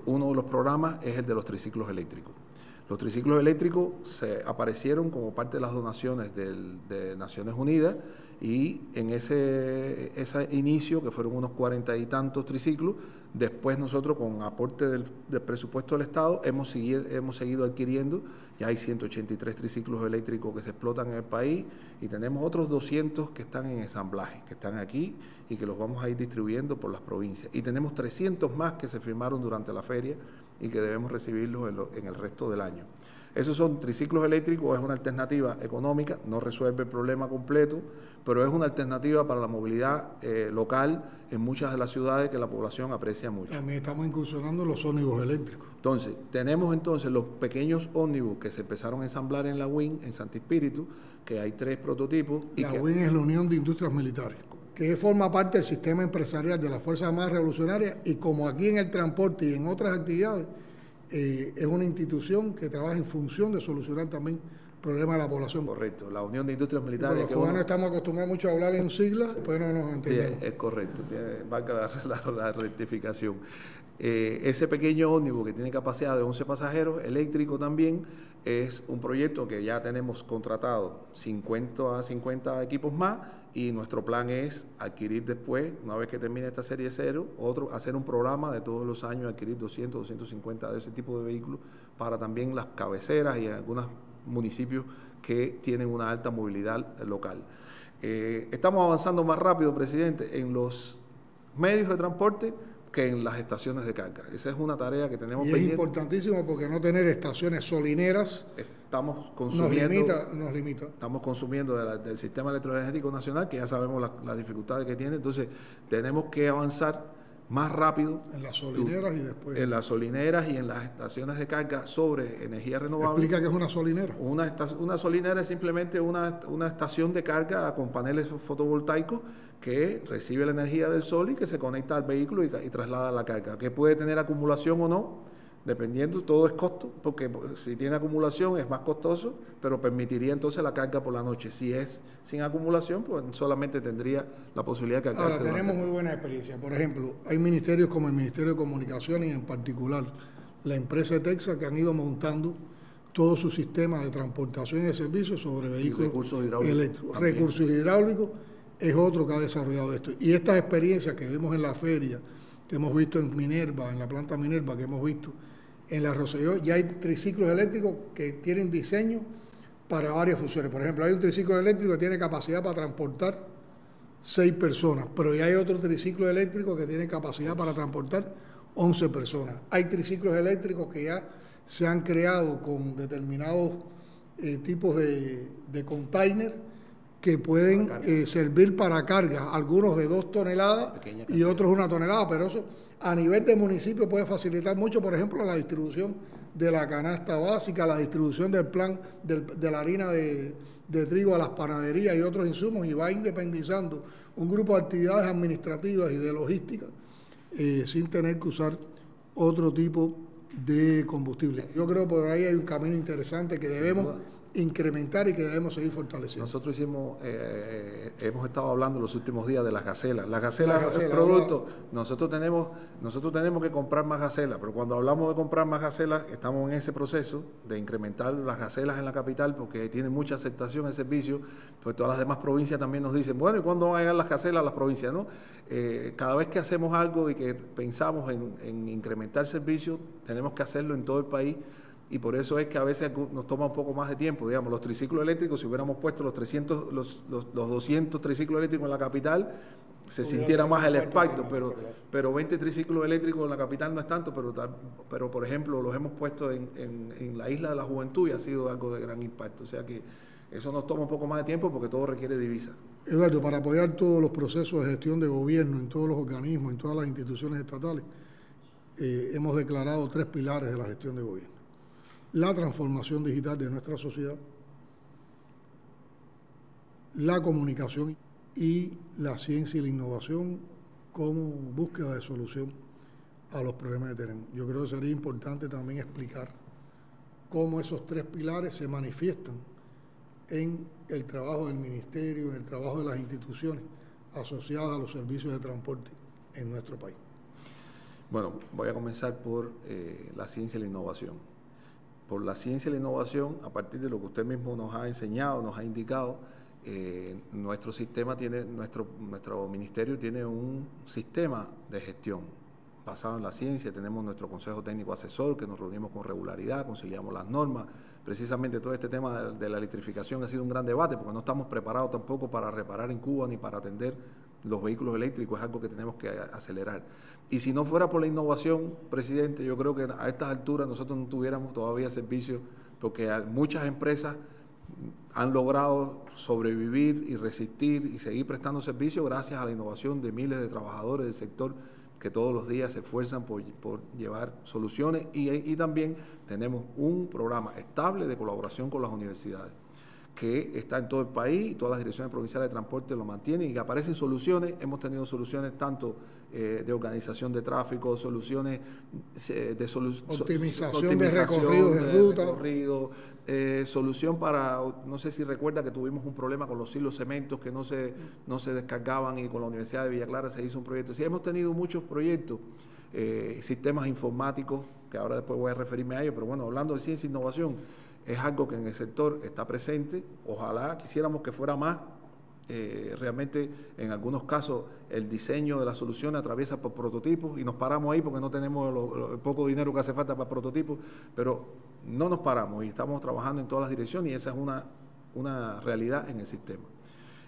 uno de los programas es el de los triciclos eléctricos. Los triciclos eléctricos se aparecieron como parte de las donaciones de Naciones Unidas, y en ese inicio, que fueron unos 40 y tantos triciclos, después nosotros con aporte del presupuesto del Estado hemos seguido adquiriendo. Ya hay 183 triciclos eléctricos que se explotan en el país, y tenemos otros 200 que están en ensamblaje, que están aquí y que los vamos a ir distribuyendo por las provincias. Y tenemos 300 más que se firmaron durante la feria y que debemos recibirlos en el resto del año. Esos son triciclos eléctricos, es una alternativa económica, no resuelve el problema completo, pero es una alternativa para la movilidad local en muchas de las ciudades que la población aprecia mucho. También estamos incursionando en los ómnibus eléctricos. Entonces, tenemos los pequeños ómnibus que se empezaron a ensamblar en la UIN, en Santi Espíritu, que hay 3 prototipos. La UIN es la Unión de Industrias Militares, que forma parte del sistema empresarial de las Fuerzas Armadas Revolucionarias, y como aquí en el transporte y en otras actividades, es una institución que trabaja en función de solucionar también problemas de la población. Correcto, la Unión de Industrias Militares. Los cubanos estamos acostumbrados mucho a hablar en siglas, pues no nos entendemos. Sí, es correcto, valga la rectificación. Ese pequeño ómnibus que tiene capacidad de 11 pasajeros, eléctrico también, es un proyecto que ya tenemos contratado 50 equipos más, y nuestro plan es adquirir después, una vez que termine esta serie 0, hacer un programa de todos los años, adquirir 200, 250 de ese tipo de vehículos para también las cabeceras y algunos municipios que tienen una alta movilidad local. Estamos avanzando más rápido, presidente, en los medios de transporte que en las estaciones de carga. Esa es una tarea que tenemos pendiente. Es importantísimo, porque no tener estaciones solineras estamos consumiendo, nos limita. Estamos consumiendo del sistema electroenergético nacional, que ya sabemos las dificultades que tiene. Entonces tenemos que avanzar más rápido en las solineras y después en las solineras y en las estaciones de carga sobre energía renovable. Explica qué es una solinera. Una solinera es simplemente una estación de carga con paneles fotovoltaicos que recibe la energía del sol y que se conecta al vehículo y traslada la carga, que puede tener acumulación o no, dependiendo. Todo es costo, porque si tiene acumulación es más costoso, pero permitiría entonces la carga por la noche. Si es sin acumulación, pues solamente tendría la posibilidad de cargarse. Ahora, tenemos muy buena experiencia. Por ejemplo, hay ministerios como el Ministerio de Comunicaciones, y en particular la empresa de Texas, que han ido montando todo su sistema de transportación y de servicios sobre vehículos eléctricos. Recursos hidráulicos es otro que ha desarrollado esto. Y estas experiencias que vemos en la feria, que hemos visto en Minerva, en la planta Minerva, que hemos visto en la Rosselló, ya hay triciclos eléctricos que tienen diseño para varias funciones. Por ejemplo, hay un triciclo eléctrico que tiene capacidad para transportar 6 personas, pero ya hay otro triciclo eléctrico que tiene capacidad para transportar 11 personas. Hay triciclos eléctricos que ya se han creado con determinados tipos de container que pueden servir para cargas, algunos de 2 toneladas y otros 1 tonelada, pero eso a nivel de municipio puede facilitar mucho, por ejemplo, la distribución de la canasta básica, la distribución del plan de la harina de trigo a las panaderías y otros insumos, y va independizando un grupo de actividades administrativas y de logística sin tener que usar otro tipo de combustible. Yo creo que por ahí hay un camino interesante que debemos incrementar y que debemos seguir fortaleciendo. Nosotros hemos estado hablando los últimos días de las gacelas. Las gacelas es producto. Nosotros tenemos que comprar más gacelas, pero cuando hablamos de comprar más gacelas, estamos en ese proceso de incrementar las gacelas en la capital, porque tiene mucha aceptación el servicio. Pues todas las demás provincias también nos dicen, bueno, ¿y cuándo van a llegar las gacelas a las provincias? ¿No? Cada vez que hacemos algo y que pensamos en incrementar servicios, tenemos que hacerlo en todo el país. Y por eso es que a veces nos toma un poco más de tiempo. Digamos, los triciclos eléctricos, si hubiéramos puesto los 200 triciclos eléctricos en la capital, se sintiera más el impacto, pero 20 triciclos eléctricos en la capital no es tanto, pero por ejemplo los hemos puesto en la Isla de la Juventud y ha sido algo de gran impacto. O sea que eso nos toma un poco más de tiempo porque todo requiere divisa. Eduardo, para apoyar todos los procesos de gestión de gobierno en todos los organismos, en todas las instituciones estatales, hemos declarado 3 pilares de la gestión de gobierno: la transformación digital de nuestra sociedad, la comunicación y la ciencia y la innovación como búsqueda de solución a los problemas que tenemos. Yo creo que sería importante también explicar cómo esos 3 pilares se manifiestan en el trabajo del ministerio, en el trabajo de las instituciones asociadas a los servicios de transporte en nuestro país. Bueno, voy a comenzar por la ciencia y la innovación. Por la ciencia y la innovación, a partir de lo que usted mismo nos ha enseñado, nos ha indicado, nuestro sistema tiene, nuestro ministerio tiene un sistema de gestión basado en la ciencia. Tenemos nuestro Consejo Técnico Asesor, que nos reunimos con regularidad, conciliamos las normas. Precisamente todo este tema de la electrificación ha sido un gran debate, porque no estamos preparados tampoco para reparar en Cuba ni para atender los vehículos eléctricos. Es algo que tenemos que acelerar. Y si no fuera por la innovación, presidente, yo creo que a estas alturas nosotros no tuviéramos todavía servicios, porque muchas empresas han logrado sobrevivir y resistir y seguir prestando servicios gracias a la innovación de miles de trabajadores del sector que todos los días se esfuerzan por llevar soluciones, y también tenemos un programa estable de colaboración con las universidades que está en todo el país, y todas las direcciones provinciales de transporte lo mantienen, y que aparecen soluciones. Hemos tenido soluciones tanto de organización de tráfico, soluciones de optimización de recorridos de ruta, solución para, no sé si recuerda que tuvimos un problema con los silos cementos que no se descargaban, y con la Universidad de Villa Clara se hizo un proyecto. Sí, hemos tenido muchos proyectos, sistemas informáticos, que ahora después voy a referirme a ellos, pero bueno, hablando de ciencia e innovación, es algo que en el sector está presente. Ojalá quisiéramos que fuera más. Realmente en algunos casos el diseño de las soluciones atraviesa por prototipos, y nos paramos ahí porque no tenemos el poco dinero que hace falta para prototipos, pero no nos paramos y estamos trabajando en todas las direcciones, y esa es una realidad en el sistema.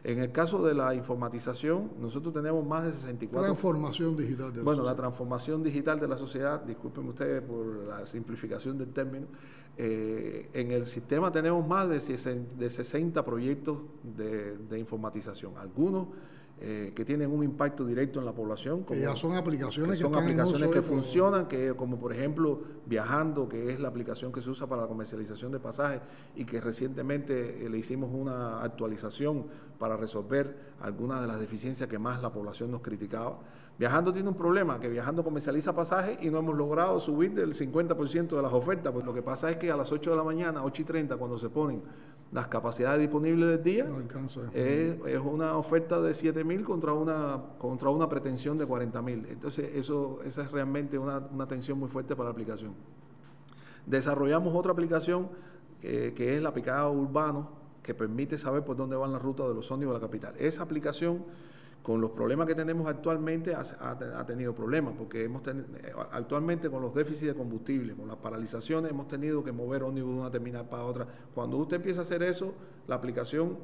En el caso de la informatización, nosotros tenemos más de 64... Transformación digital de la sociedad. La transformación digital de la sociedad, disculpen ustedes por la simplificación del término. En el sistema tenemos más de 60 proyectos de informatización, algunos que tienen un impacto directo en la población. Que ya son aplicaciones que son aplicaciones que funcionan, como por ejemplo Viajando, que es la aplicación que se usa para la comercialización de pasajes, y que recientemente le hicimos una actualización para resolver algunas de las deficiencias que más la población nos criticaba. Viajando tiene un problema, que Viajando comercializa pasajes y no hemos logrado subir del 50% de las ofertas. Pues lo que pasa es que a las 8 de la mañana, 8:30, cuando se ponen las capacidades disponibles del día, no alcanza. Es una oferta de 7.000 contra una pretensión de 40.000. Entonces esa es realmente una tensión muy fuerte para la aplicación. Desarrollamos otra aplicación que es la Picada Urbano, que permite saber por dónde van las rutas de los ómnibus de la capital. Esa aplicación, con los problemas que tenemos actualmente, ha tenido problemas, porque actualmente con los déficits de combustible, con las paralizaciones, hemos tenido que mover ómnibus de una terminal para otra. Cuando usted empieza a hacer eso, la aplicación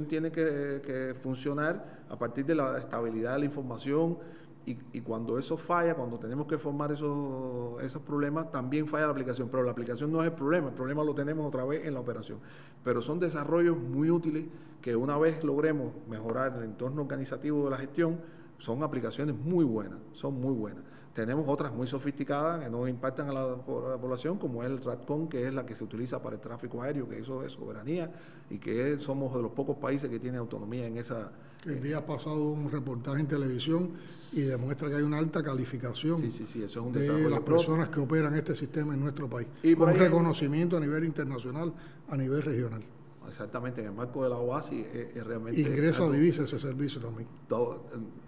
tiene que funcionar a partir de la estabilidad de la información, y cuando eso falla, cuando tenemos que formar esos problemas, también falla la aplicación. Pero la aplicación no es el problema lo tenemos otra vez en la operación. Pero son desarrollos muy útiles que, una vez logremos mejorar el entorno organizativo de la gestión, son aplicaciones muy buenas, son muy buenas. Tenemos otras muy sofisticadas que no impactan a la población, como es el RATCON, que es la que se utiliza para el tráfico aéreo, que eso es soberanía, y que somos de los pocos países que tienen autonomía en esa... El día pasado un reportaje en televisión y demuestra que hay una alta calificación eso es un de las personas que operan este sistema en nuestro país, y con reconocimiento a nivel internacional, a nivel regional. Exactamente, en el marco de la OASI realmente... Ingresa divisa ese servicio también.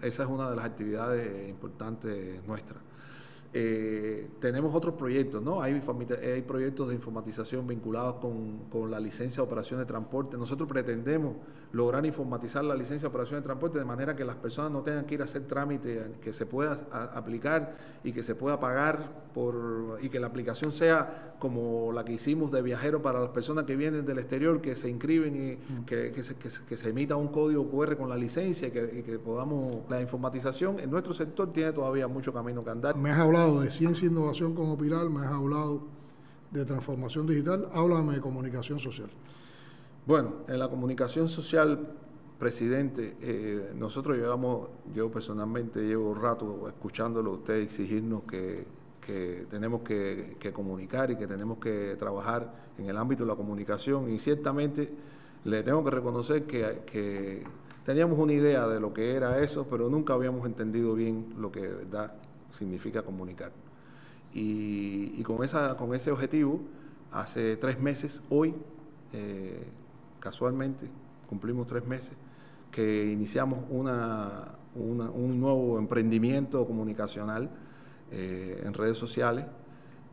Esa es una de las actividades importantes nuestras. Tenemos otros proyectos, ¿no? Hay proyectos de informatización vinculados con la licencia de operación de transporte. Nosotros pretendemos lograr informatizar la licencia de operación de transporte de manera que las personas no tengan que ir a hacer trámite, que se pueda aplicar y que se pueda pagar y que la aplicación sea como la que hicimos de viajero para las personas que vienen del exterior, que se inscriben y que se emita un código QR con la licencia, y que podamos... La informatización en nuestro sector tiene todavía mucho camino que andar. Me has hablado de ciencia e innovación como pilar, me has hablado de transformación digital, háblame de comunicación social. Bueno, en la comunicación social, presidente, yo personalmente llevo un rato escuchándolo a usted exigirnos que tenemos que comunicar y que tenemos que trabajar en el ámbito de la comunicación, y ciertamente le tengo que reconocer que teníamos una idea de lo que era eso, pero nunca habíamos entendido bien lo que de verdad significa comunicar. Y con ese objetivo, hace 3 meses, hoy, casualmente, cumplimos 3 meses, que iniciamos un nuevo emprendimiento comunicacional en redes sociales,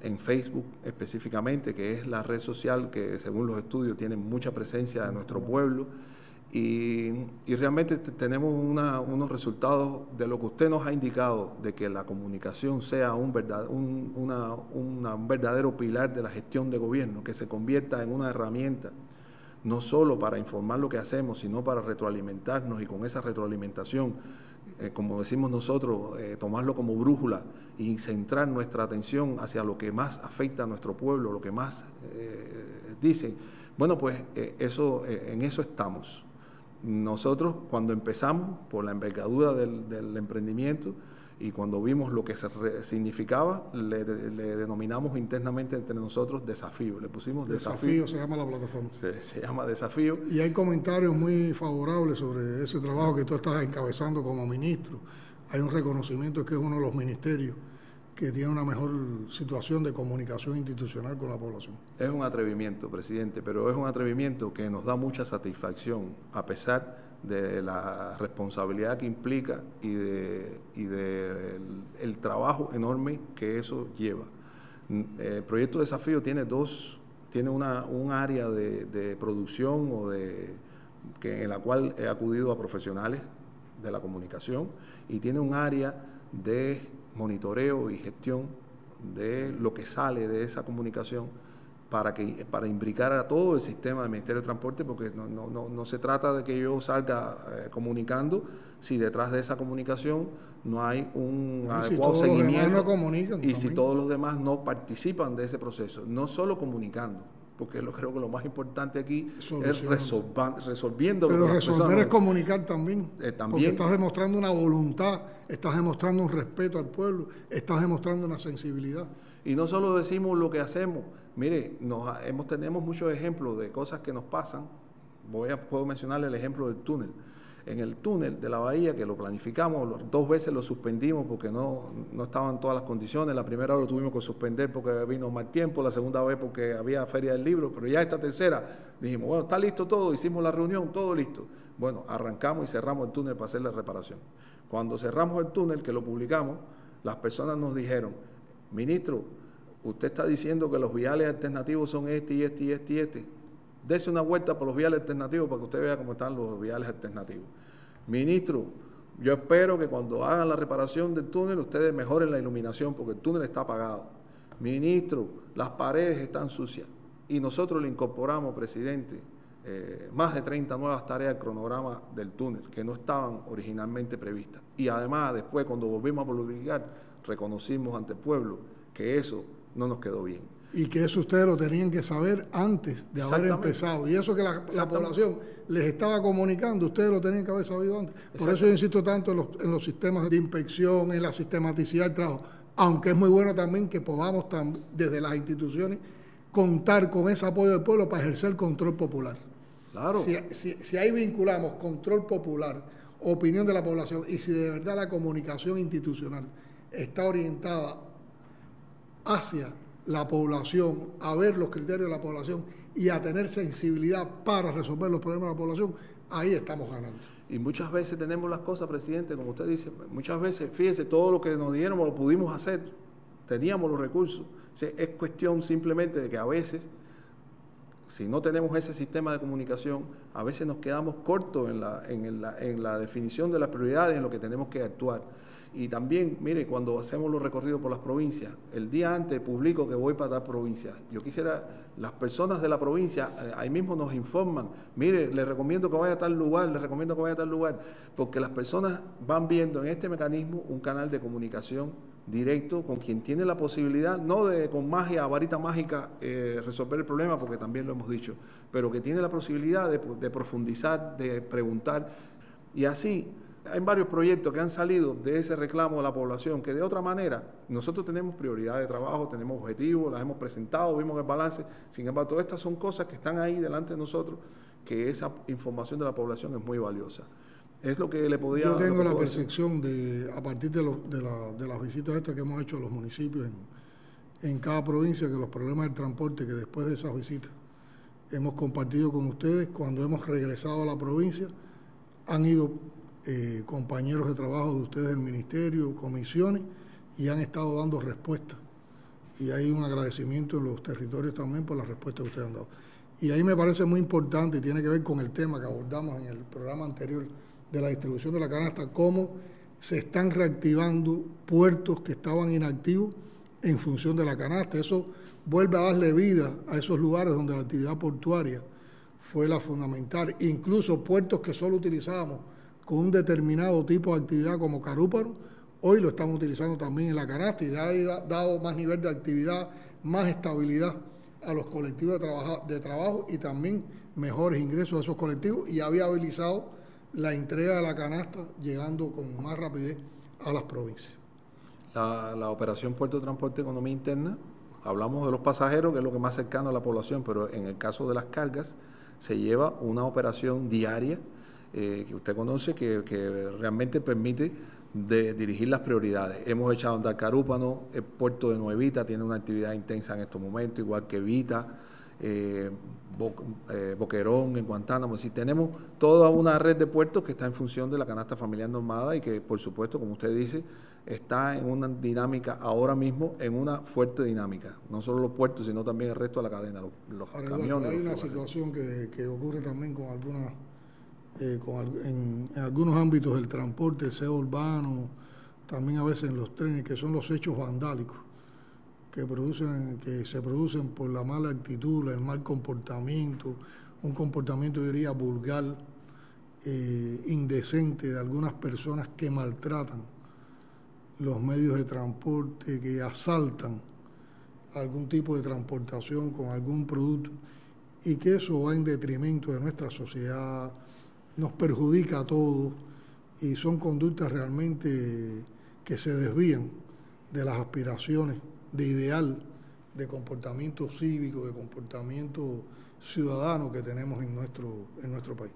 en Facebook específicamente, que es la red social que según los estudios tiene mucha presencia de nuestro pueblo, y realmente tenemos unos resultados de lo que usted nos ha indicado, de que la comunicación sea un verdadero pilar de la gestión de gobierno, que se convierta en una herramienta no solo para informar lo que hacemos, sino para retroalimentarnos, y con esa retroalimentación, como decimos nosotros, tomarlo como brújula y centrar nuestra atención hacia lo que más afecta a nuestro pueblo, lo que más dicen. Bueno, pues en eso estamos. Nosotros, cuando empezamos, por la envergadura del emprendimiento, y cuando vimos lo que significaba, le denominamos internamente entre nosotros desafío. Le pusimos desafío. Se llama la plataforma. Se llama desafío. Y hay comentarios muy favorables sobre ese trabajo que tú estás encabezando como ministro. Hay un reconocimiento que es uno de los ministerios que tiene una mejor situación de comunicación institucional con la población. Es un atrevimiento, presidente, pero es un atrevimiento que nos da mucha satisfacción, a pesar de la responsabilidad que implica y el trabajo enorme que eso lleva. El proyecto Desafío tiene un área de producción en la cual he acudido a profesionales de la comunicación, y tiene un área de monitoreo y gestión de lo que sale de esa comunicación, para imbricar a todo el sistema del Ministerio de Transporte, porque no se trata de que yo salga comunicando si detrás de esa comunicación no hay un adecuado seguimiento, y si todos los demás no participan de ese proceso, no solo comunicando, porque creo que lo más importante aquí es resolviendo. Pero resolver es comunicar también, porque estás demostrando una voluntad, estás demostrando un respeto al pueblo, estás demostrando una sensibilidad. Y no solo decimos lo que hacemos. Mire, tenemos muchos ejemplos de cosas que nos pasan. Puedo mencionarle el ejemplo del túnel. En el túnel de la bahía, que lo planificamos, 2 veces lo suspendimos porque no estaban todas las condiciones. La primera vez lo tuvimos que suspender porque vino mal tiempo, la segunda vez porque había feria del libro, pero ya esta tercera dijimos, bueno, está listo todo, hicimos la reunión, todo listo. Bueno, arrancamos y cerramos el túnel para hacer la reparación. Cuando cerramos el túnel, que lo publicamos, las personas nos dijeron, ministro, usted está diciendo que los viales alternativos son este y este y este y este. Dese una vuelta por los viales alternativos para que usted vea cómo están los viales alternativos. Ministro, yo espero que cuando hagan la reparación del túnel ustedes mejoren la iluminación porque el túnel está apagado. Ministro, las paredes están sucias. Y nosotros le incorporamos, presidente, más de 30 nuevas tareas al cronograma del túnel que no estaban originalmente previstas. Y además, después, cuando volvimos a publicar, reconocimos ante el pueblo que eso no nos quedó bien. Y que eso ustedes lo tenían que saber antes de haber empezado. Y eso que la población les estaba comunicando, ustedes lo tenían que haber sabido antes. Por eso yo insisto tanto en los sistemas de inspección, en la sistematicidad del trabajo. Aunque es muy bueno también que podamos desde las instituciones contar con ese apoyo del pueblo para ejercer control popular. Claro. Si ahí vinculamos control popular, opinión de la población, y si de verdad la comunicación institucional está orientada hacia la población, a ver los criterios de la población y a tener sensibilidad para resolver los problemas de la población, ahí estamos ganando. Y muchas veces tenemos las cosas, presidente, como usted dice, muchas veces, fíjese, todo lo que nos dieron lo pudimos hacer, teníamos los recursos. O sea, es cuestión simplemente de que a veces, si no tenemos ese sistema de comunicación, a veces nos quedamos cortos en la definición de las prioridades, en lo que tenemos que actuar. Y también, mire, cuando hacemos los recorridos por las provincias, el día antes publico que voy para tal provincia. Yo quisiera, las personas de la provincia, ahí mismo nos informan, mire, les recomiendo que vaya a tal lugar, les recomiendo que vaya a tal lugar, porque las personas van viendo en este mecanismo un canal de comunicación directo con quien tiene la posibilidad, no de con magia, varita mágica, resolver el problema, porque también lo hemos dicho, pero que tiene la posibilidad de profundizar, de preguntar, y así. Hay varios proyectos que han salido de ese reclamo de la población, que de otra manera nosotros tenemos prioridad de trabajo, tenemos objetivos, las hemos presentado, vimos el balance. Sin embargo, todas estas son cosas que están ahí delante de nosotros, que esa información de la población es muy valiosa. Es lo que le podía... Yo tengo la percepción a partir de las visitas estas que hemos hecho a los municipios en cada provincia, que los problemas del transporte, que después de esas visitas hemos compartido con ustedes, cuando hemos regresado a la provincia, han ido compañeros de trabajo de ustedes del ministerio, comisiones, y han estado dando respuestas. Y hay un agradecimiento en los territorios también por las respuestas que ustedes han dado. Y ahí me parece muy importante, y tiene que ver con el tema que abordamos en el programa anterior de la distribución de la canasta, cómo se están reactivando puertos que estaban inactivos en función de la canasta. Eso vuelve a darle vida a esos lugares donde la actividad portuaria fue la fundamental. Incluso puertos que solo utilizábamos con un determinado tipo de actividad como Carúpano, hoy lo estamos utilizando también en la canasta y ha dado más nivel de actividad, más estabilidad a los colectivos de trabajo y también mejores ingresos a esos colectivos, y ha viabilizado la entrega de la canasta llegando con más rapidez a las provincias. La operación Puerto de Transporte y Economía Interna, hablamos de los pasajeros, que es lo que más cercano a la población, pero en el caso de las cargas se lleva una operación diaria que usted conoce, que realmente permite dirigir las prioridades. Hemos echado a andar Carúpano, el puerto de Nuevita tiene una actividad intensa en estos momentos, igual que Vita, Boquerón, en Guantánamo. Es decir, tenemos toda una red de puertos que está en función de la canasta familiar normada y que, por supuesto, como usted dice, está en una dinámica ahora mismo, en una fuerte dinámica. No solo los puertos, sino también el resto de la cadena, los camiones. Hay una situación que ocurre también con algunas, en algunos ámbitos del transporte, sea urbano, también a veces en los trenes, que son los hechos vandálicos que se producen por la mala actitud, el mal comportamiento, un comportamiento, yo diría, vulgar, indecente de algunas personas que maltratan los medios de transporte, que asaltan algún tipo de transportación con algún producto, y que eso va en detrimento de nuestra sociedad, nos perjudica a todos, y son conductas realmente que se desvían de las aspiraciones de ideal de comportamiento cívico, de comportamiento ciudadano que tenemos en nuestro país.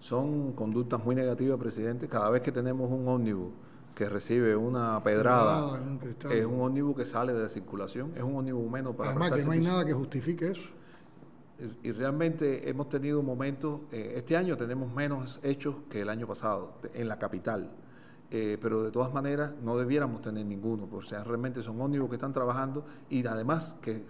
Son conductas muy negativas, presidente. Cada vez que tenemos un ómnibus que recibe una pedrada, es un ómnibus que sale de la circulación, es un ómnibus menos para... Además que no hay nada que justifique eso. Y realmente hemos tenido momentos, este año tenemos menos hechos que el año pasado en la capital. Pero de todas maneras no debiéramos tener ninguno, porque realmente son ómnibus que están trabajando y además que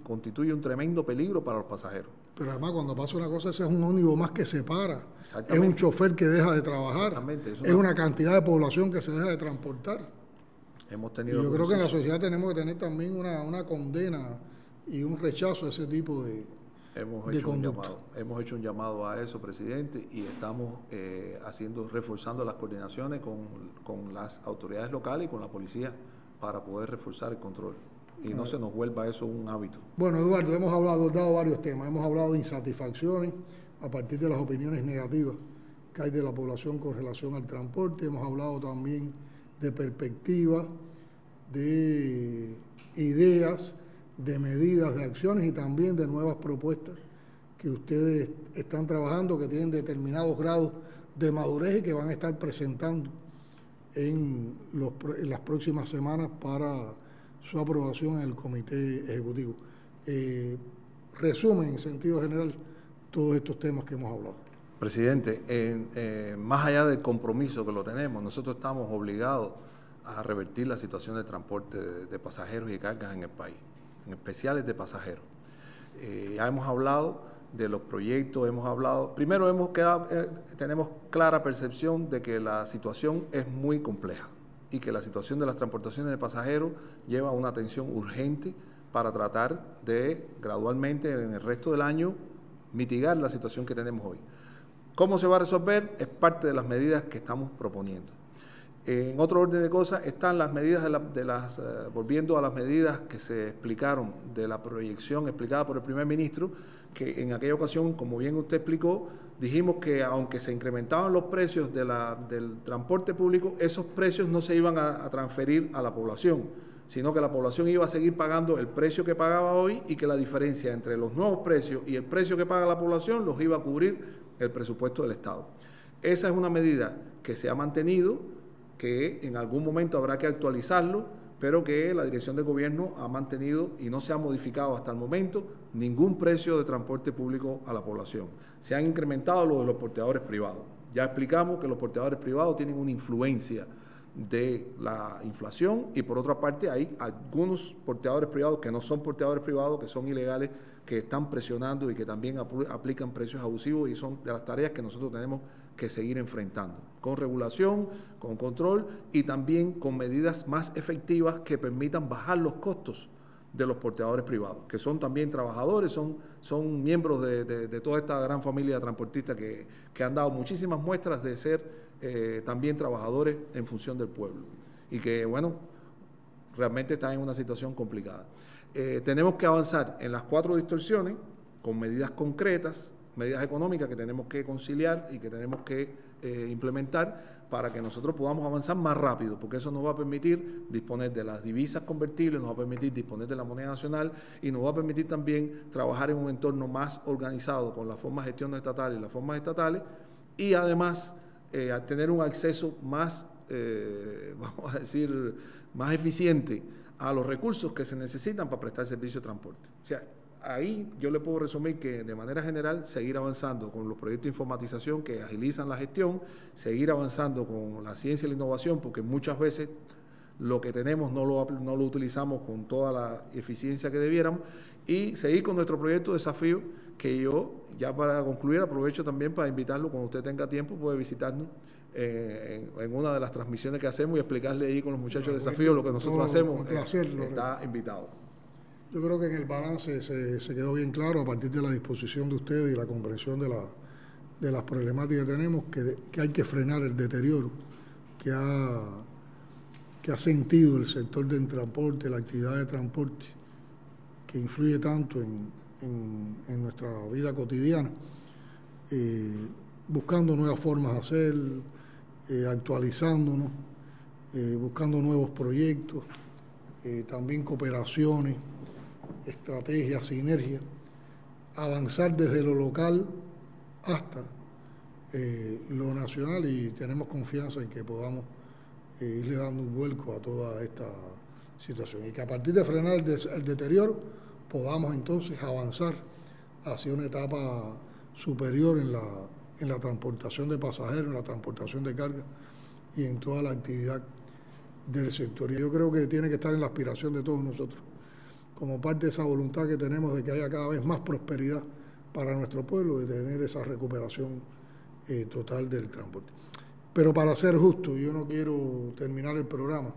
constituye un tremendo peligro para los pasajeros. Pero además cuando pasa una cosa, ese es un ómnibus más que se para, es un chofer que deja de trabajar, es una cantidad de población que se deja de transportar. Hemos tenido, y yo creo que en la sociedad tenemos que tener también una condena y un rechazo a ese tipo de conducta. Hemos hecho un llamado a eso, presidente, y estamos reforzando las coordinaciones con las autoridades locales y con la policía para poder reforzar el control y no se nos vuelva eso un hábito. Bueno, Eduardo, hemos abordado varios temas, hemos hablado de insatisfacciones a partir de las opiniones negativas que hay de la población con relación al transporte, hemos hablado también de perspectivas, de ideas, de medidas, de acciones y también de nuevas propuestas que ustedes están trabajando, que tienen determinados grados de madurez y que van a estar presentando en las próximas semanas para su aprobación en el Comité Ejecutivo. Resumen en sentido general todos estos temas que hemos hablado. Presidente, más allá del compromiso que lo tenemos, nosotros estamos obligados a revertir la situación de transporte de pasajeros y cargas en el país, en especiales de pasajeros. Ya hemos hablado de los proyectos, primero tenemos clara percepción de que la situación es muy compleja y que la situación de las transportaciones de pasajeros lleva a una atención urgente para tratar de gradualmente en el resto del año mitigar la situación que tenemos hoy. ¿Cómo se va a resolver? Es parte de las medidas que estamos proponiendo. En otro orden de cosas están las medidas volviendo a las medidas que se explicaron de la proyección explicada por el primer ministro, que en aquella ocasión, como bien usted explicó, dijimos que aunque se incrementaban los precios del transporte público, esos precios no se iban a transferir a la población, sino que la población iba a seguir pagando el precio que pagaba hoy y que la diferencia entre los nuevos precios y el precio que paga la población los iba a cubrir el presupuesto del Estado. Esa es una medida que se ha mantenido, que en algún momento habrá que actualizarlo, pero que la dirección de gobierno ha mantenido y no se ha modificado hasta el momento ningún precio de transporte público a la población. Se han incrementado los de los porteadores privados. Ya explicamos que los porteadores privados tienen una influencia de la inflación y por otra parte hay algunos porteadores privados que no son porteadores privados, que son ilegales, que están presionando y que también aplican precios abusivos y son de las tareas que nosotros tenemos que seguir enfrentando, con regulación, con control y también con medidas más efectivas que permitan bajar los costos de los porteadores privados, que son también trabajadores, son miembros de toda esta gran familia de transportistas que han dado muchísimas muestras de ser también trabajadores en función del pueblo y que, bueno, realmente están en una situación complicada. Tenemos que avanzar en las 4 distorsiones con medidas concretas, medidas económicas que tenemos que conciliar y que tenemos que implementar para que nosotros podamos avanzar más rápido, porque eso nos va a permitir disponer de las divisas convertibles, nos va a permitir disponer de la moneda nacional y nos va a permitir también trabajar en un entorno más organizado con las formas de gestión estatales y las formas estatales y además a tener un acceso más, vamos a decir, más eficiente a los recursos que se necesitan para prestar servicio de transporte. O sea, ahí yo le puedo resumir que de manera general seguir avanzando con los proyectos de informatización que agilizan la gestión, seguir avanzando con la ciencia y la innovación, porque muchas veces lo que tenemos no lo utilizamos con toda la eficiencia que debiéramos, y seguir con nuestro proyecto de desafío, que yo, ya para concluir, aprovecho también para invitarlo, cuando usted tenga tiempo, puede visitarnos en una de las transmisiones que hacemos y explicarle ahí con los muchachos de desafío lo que nosotros hacemos. Está invitado. Yo creo que en el balance se quedó bien claro, a partir de la disposición de ustedes y la comprensión de las problemáticas que tenemos, que hay que frenar el deterioro que ha sentido el sector del transporte, la actividad de transporte, que influye tanto en nuestra vida cotidiana, buscando nuevas formas de hacer, actualizándonos, buscando nuevos proyectos, también cooperaciones, estrategias, sinergias, avanzar desde lo local hasta lo nacional, y tenemos confianza en que podamos irle dando un vuelco a toda esta situación y que a partir de frenar el deterioro podamos entonces avanzar hacia una etapa superior en la transportación de pasajeros, en la transportación de carga y en toda la actividad del sector. Y yo creo que tiene que estar en la aspiración de todos nosotros, como parte de esa voluntad que tenemos de que haya cada vez más prosperidad para nuestro pueblo y de tener esa recuperación total del transporte. Pero para ser justo, yo no quiero terminar el programa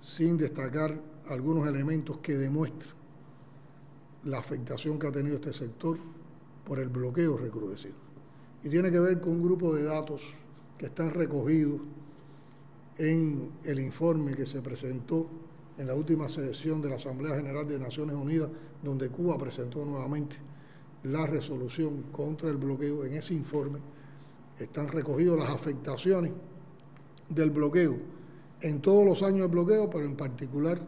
sin destacar algunos elementos que demuestran la afectación que ha tenido este sector por el bloqueo recrudecido. Y tiene que ver con un grupo de datos que están recogidos en el informe que se presentó en la última sesión de la Asamblea General de Naciones Unidas, donde Cuba presentó nuevamente la resolución contra el bloqueo. En ese informe están recogidas las afectaciones del bloqueo en todos los años de bloqueo, pero en particular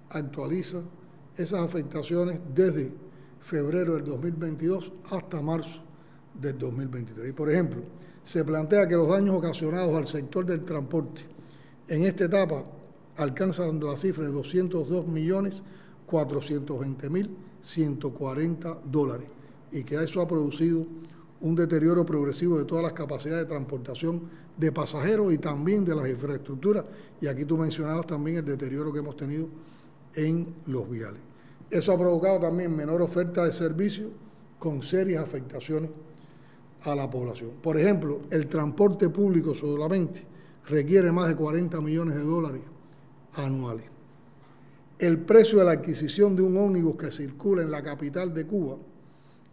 actualiza esas afectaciones desde febrero del 2022 hasta marzo del 2023. Y por ejemplo, se plantea que los daños ocasionados al sector del transporte en esta etapa alcanzan la cifra de $202.420.140 y que eso ha producido un deterioro progresivo de todas las capacidades de transportación de pasajeros y también de las infraestructuras. Y aquí tú mencionabas también el deterioro que hemos tenido en los viales. Eso ha provocado también menor oferta de servicios con serias afectaciones a la población. Por ejemplo, el transporte público solamente requiere más de $40 millones anuales. El precio de la adquisición de un ómnibus que circula en la capital de Cuba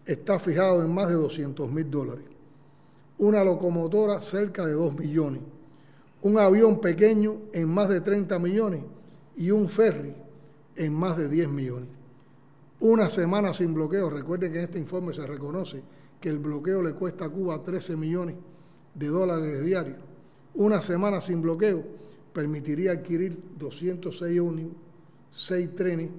está fijado en más de $200.000. Una locomotora cerca de 2 millones. Un avión pequeño en más de 30 millones y un ferry en más de 10 millones. Una semana sin bloqueo. Recuerden que en este informe se reconoce que el bloqueo le cuesta a Cuba $13 millones diarios. Una semana sin bloqueo permitiría adquirir 206 ómnibus, 6 trenes,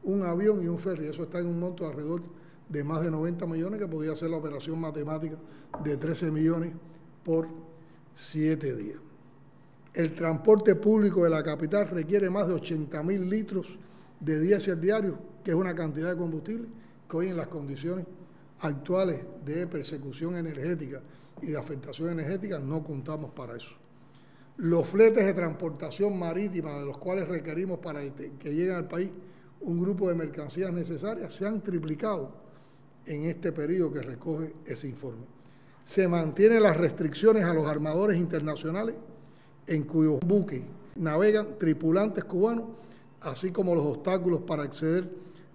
un avión y un ferry. Eso está en un monto de alrededor de más de 90 millones, que podría ser la operación matemática de 13 millones por 7 días. El transporte público de la capital requiere más de 80.000 litros de diésel diario, que es una cantidad de combustible que hoy en las condiciones actuales de persecución energética y de afectación energética no contamos para eso. Los fletes de transportación marítima, de los cuales requerimos para que lleguen al país un grupo de mercancías necesarias, se han triplicado en este periodo que recoge ese informe. Se mantienen las restricciones a los armadores internacionales en cuyos buques navegan tripulantes cubanos, así como los obstáculos para acceder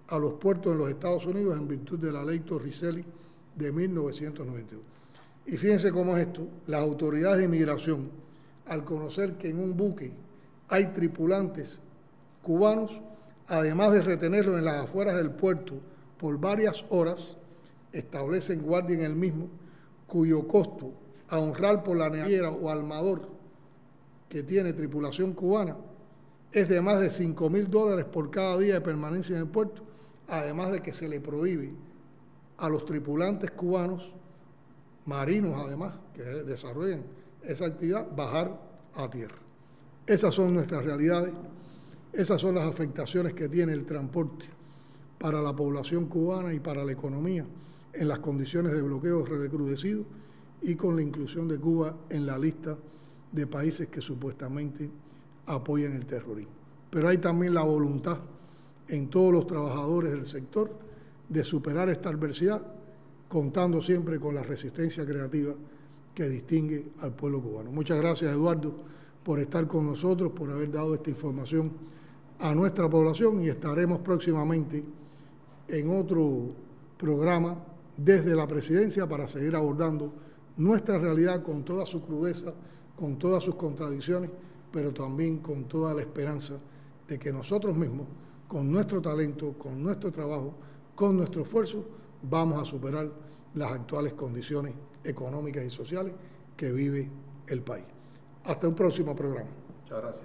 a los puertos en los Estados Unidos en virtud de la ley Torricelli de 1992. Y fíjense cómo es esto: las autoridades de inmigración, al conocer que en un buque hay tripulantes cubanos, además de retenerlos en las afueras del puerto por varias horas, establecen guardia en el mismo, cuyo costo a honrar por la naviera o armador que tiene tripulación cubana es de más de $5.000 por cada día de permanencia en el puerto, además de que se le prohíbe a los tripulantes cubanos, marinos además, que desarrollen esa actividad, bajar a tierra. Esas son nuestras realidades, esas son las afectaciones que tiene el transporte para la población cubana y para la economía en las condiciones de bloqueo recrudecido y con la inclusión de Cuba en la lista de países que supuestamente apoyan el terrorismo. Pero hay también la voluntad en todos los trabajadores del sector de superar esta adversidad, contando siempre con la resistencia creativa que distingue al pueblo cubano. Muchas gracias, Eduardo, por estar con nosotros, por haber dado esta información a nuestra población, y estaremos próximamente en otro programa desde la presidencia para seguir abordando nuestra realidad con toda su crudeza, con todas sus contradicciones, pero también con toda la esperanza de que nosotros mismos, con nuestro talento, con nuestro trabajo, con nuestro esfuerzo, vamos a superar las actuales condiciones económicas y sociales que vive el país. Hasta un próximo programa. Muchas gracias.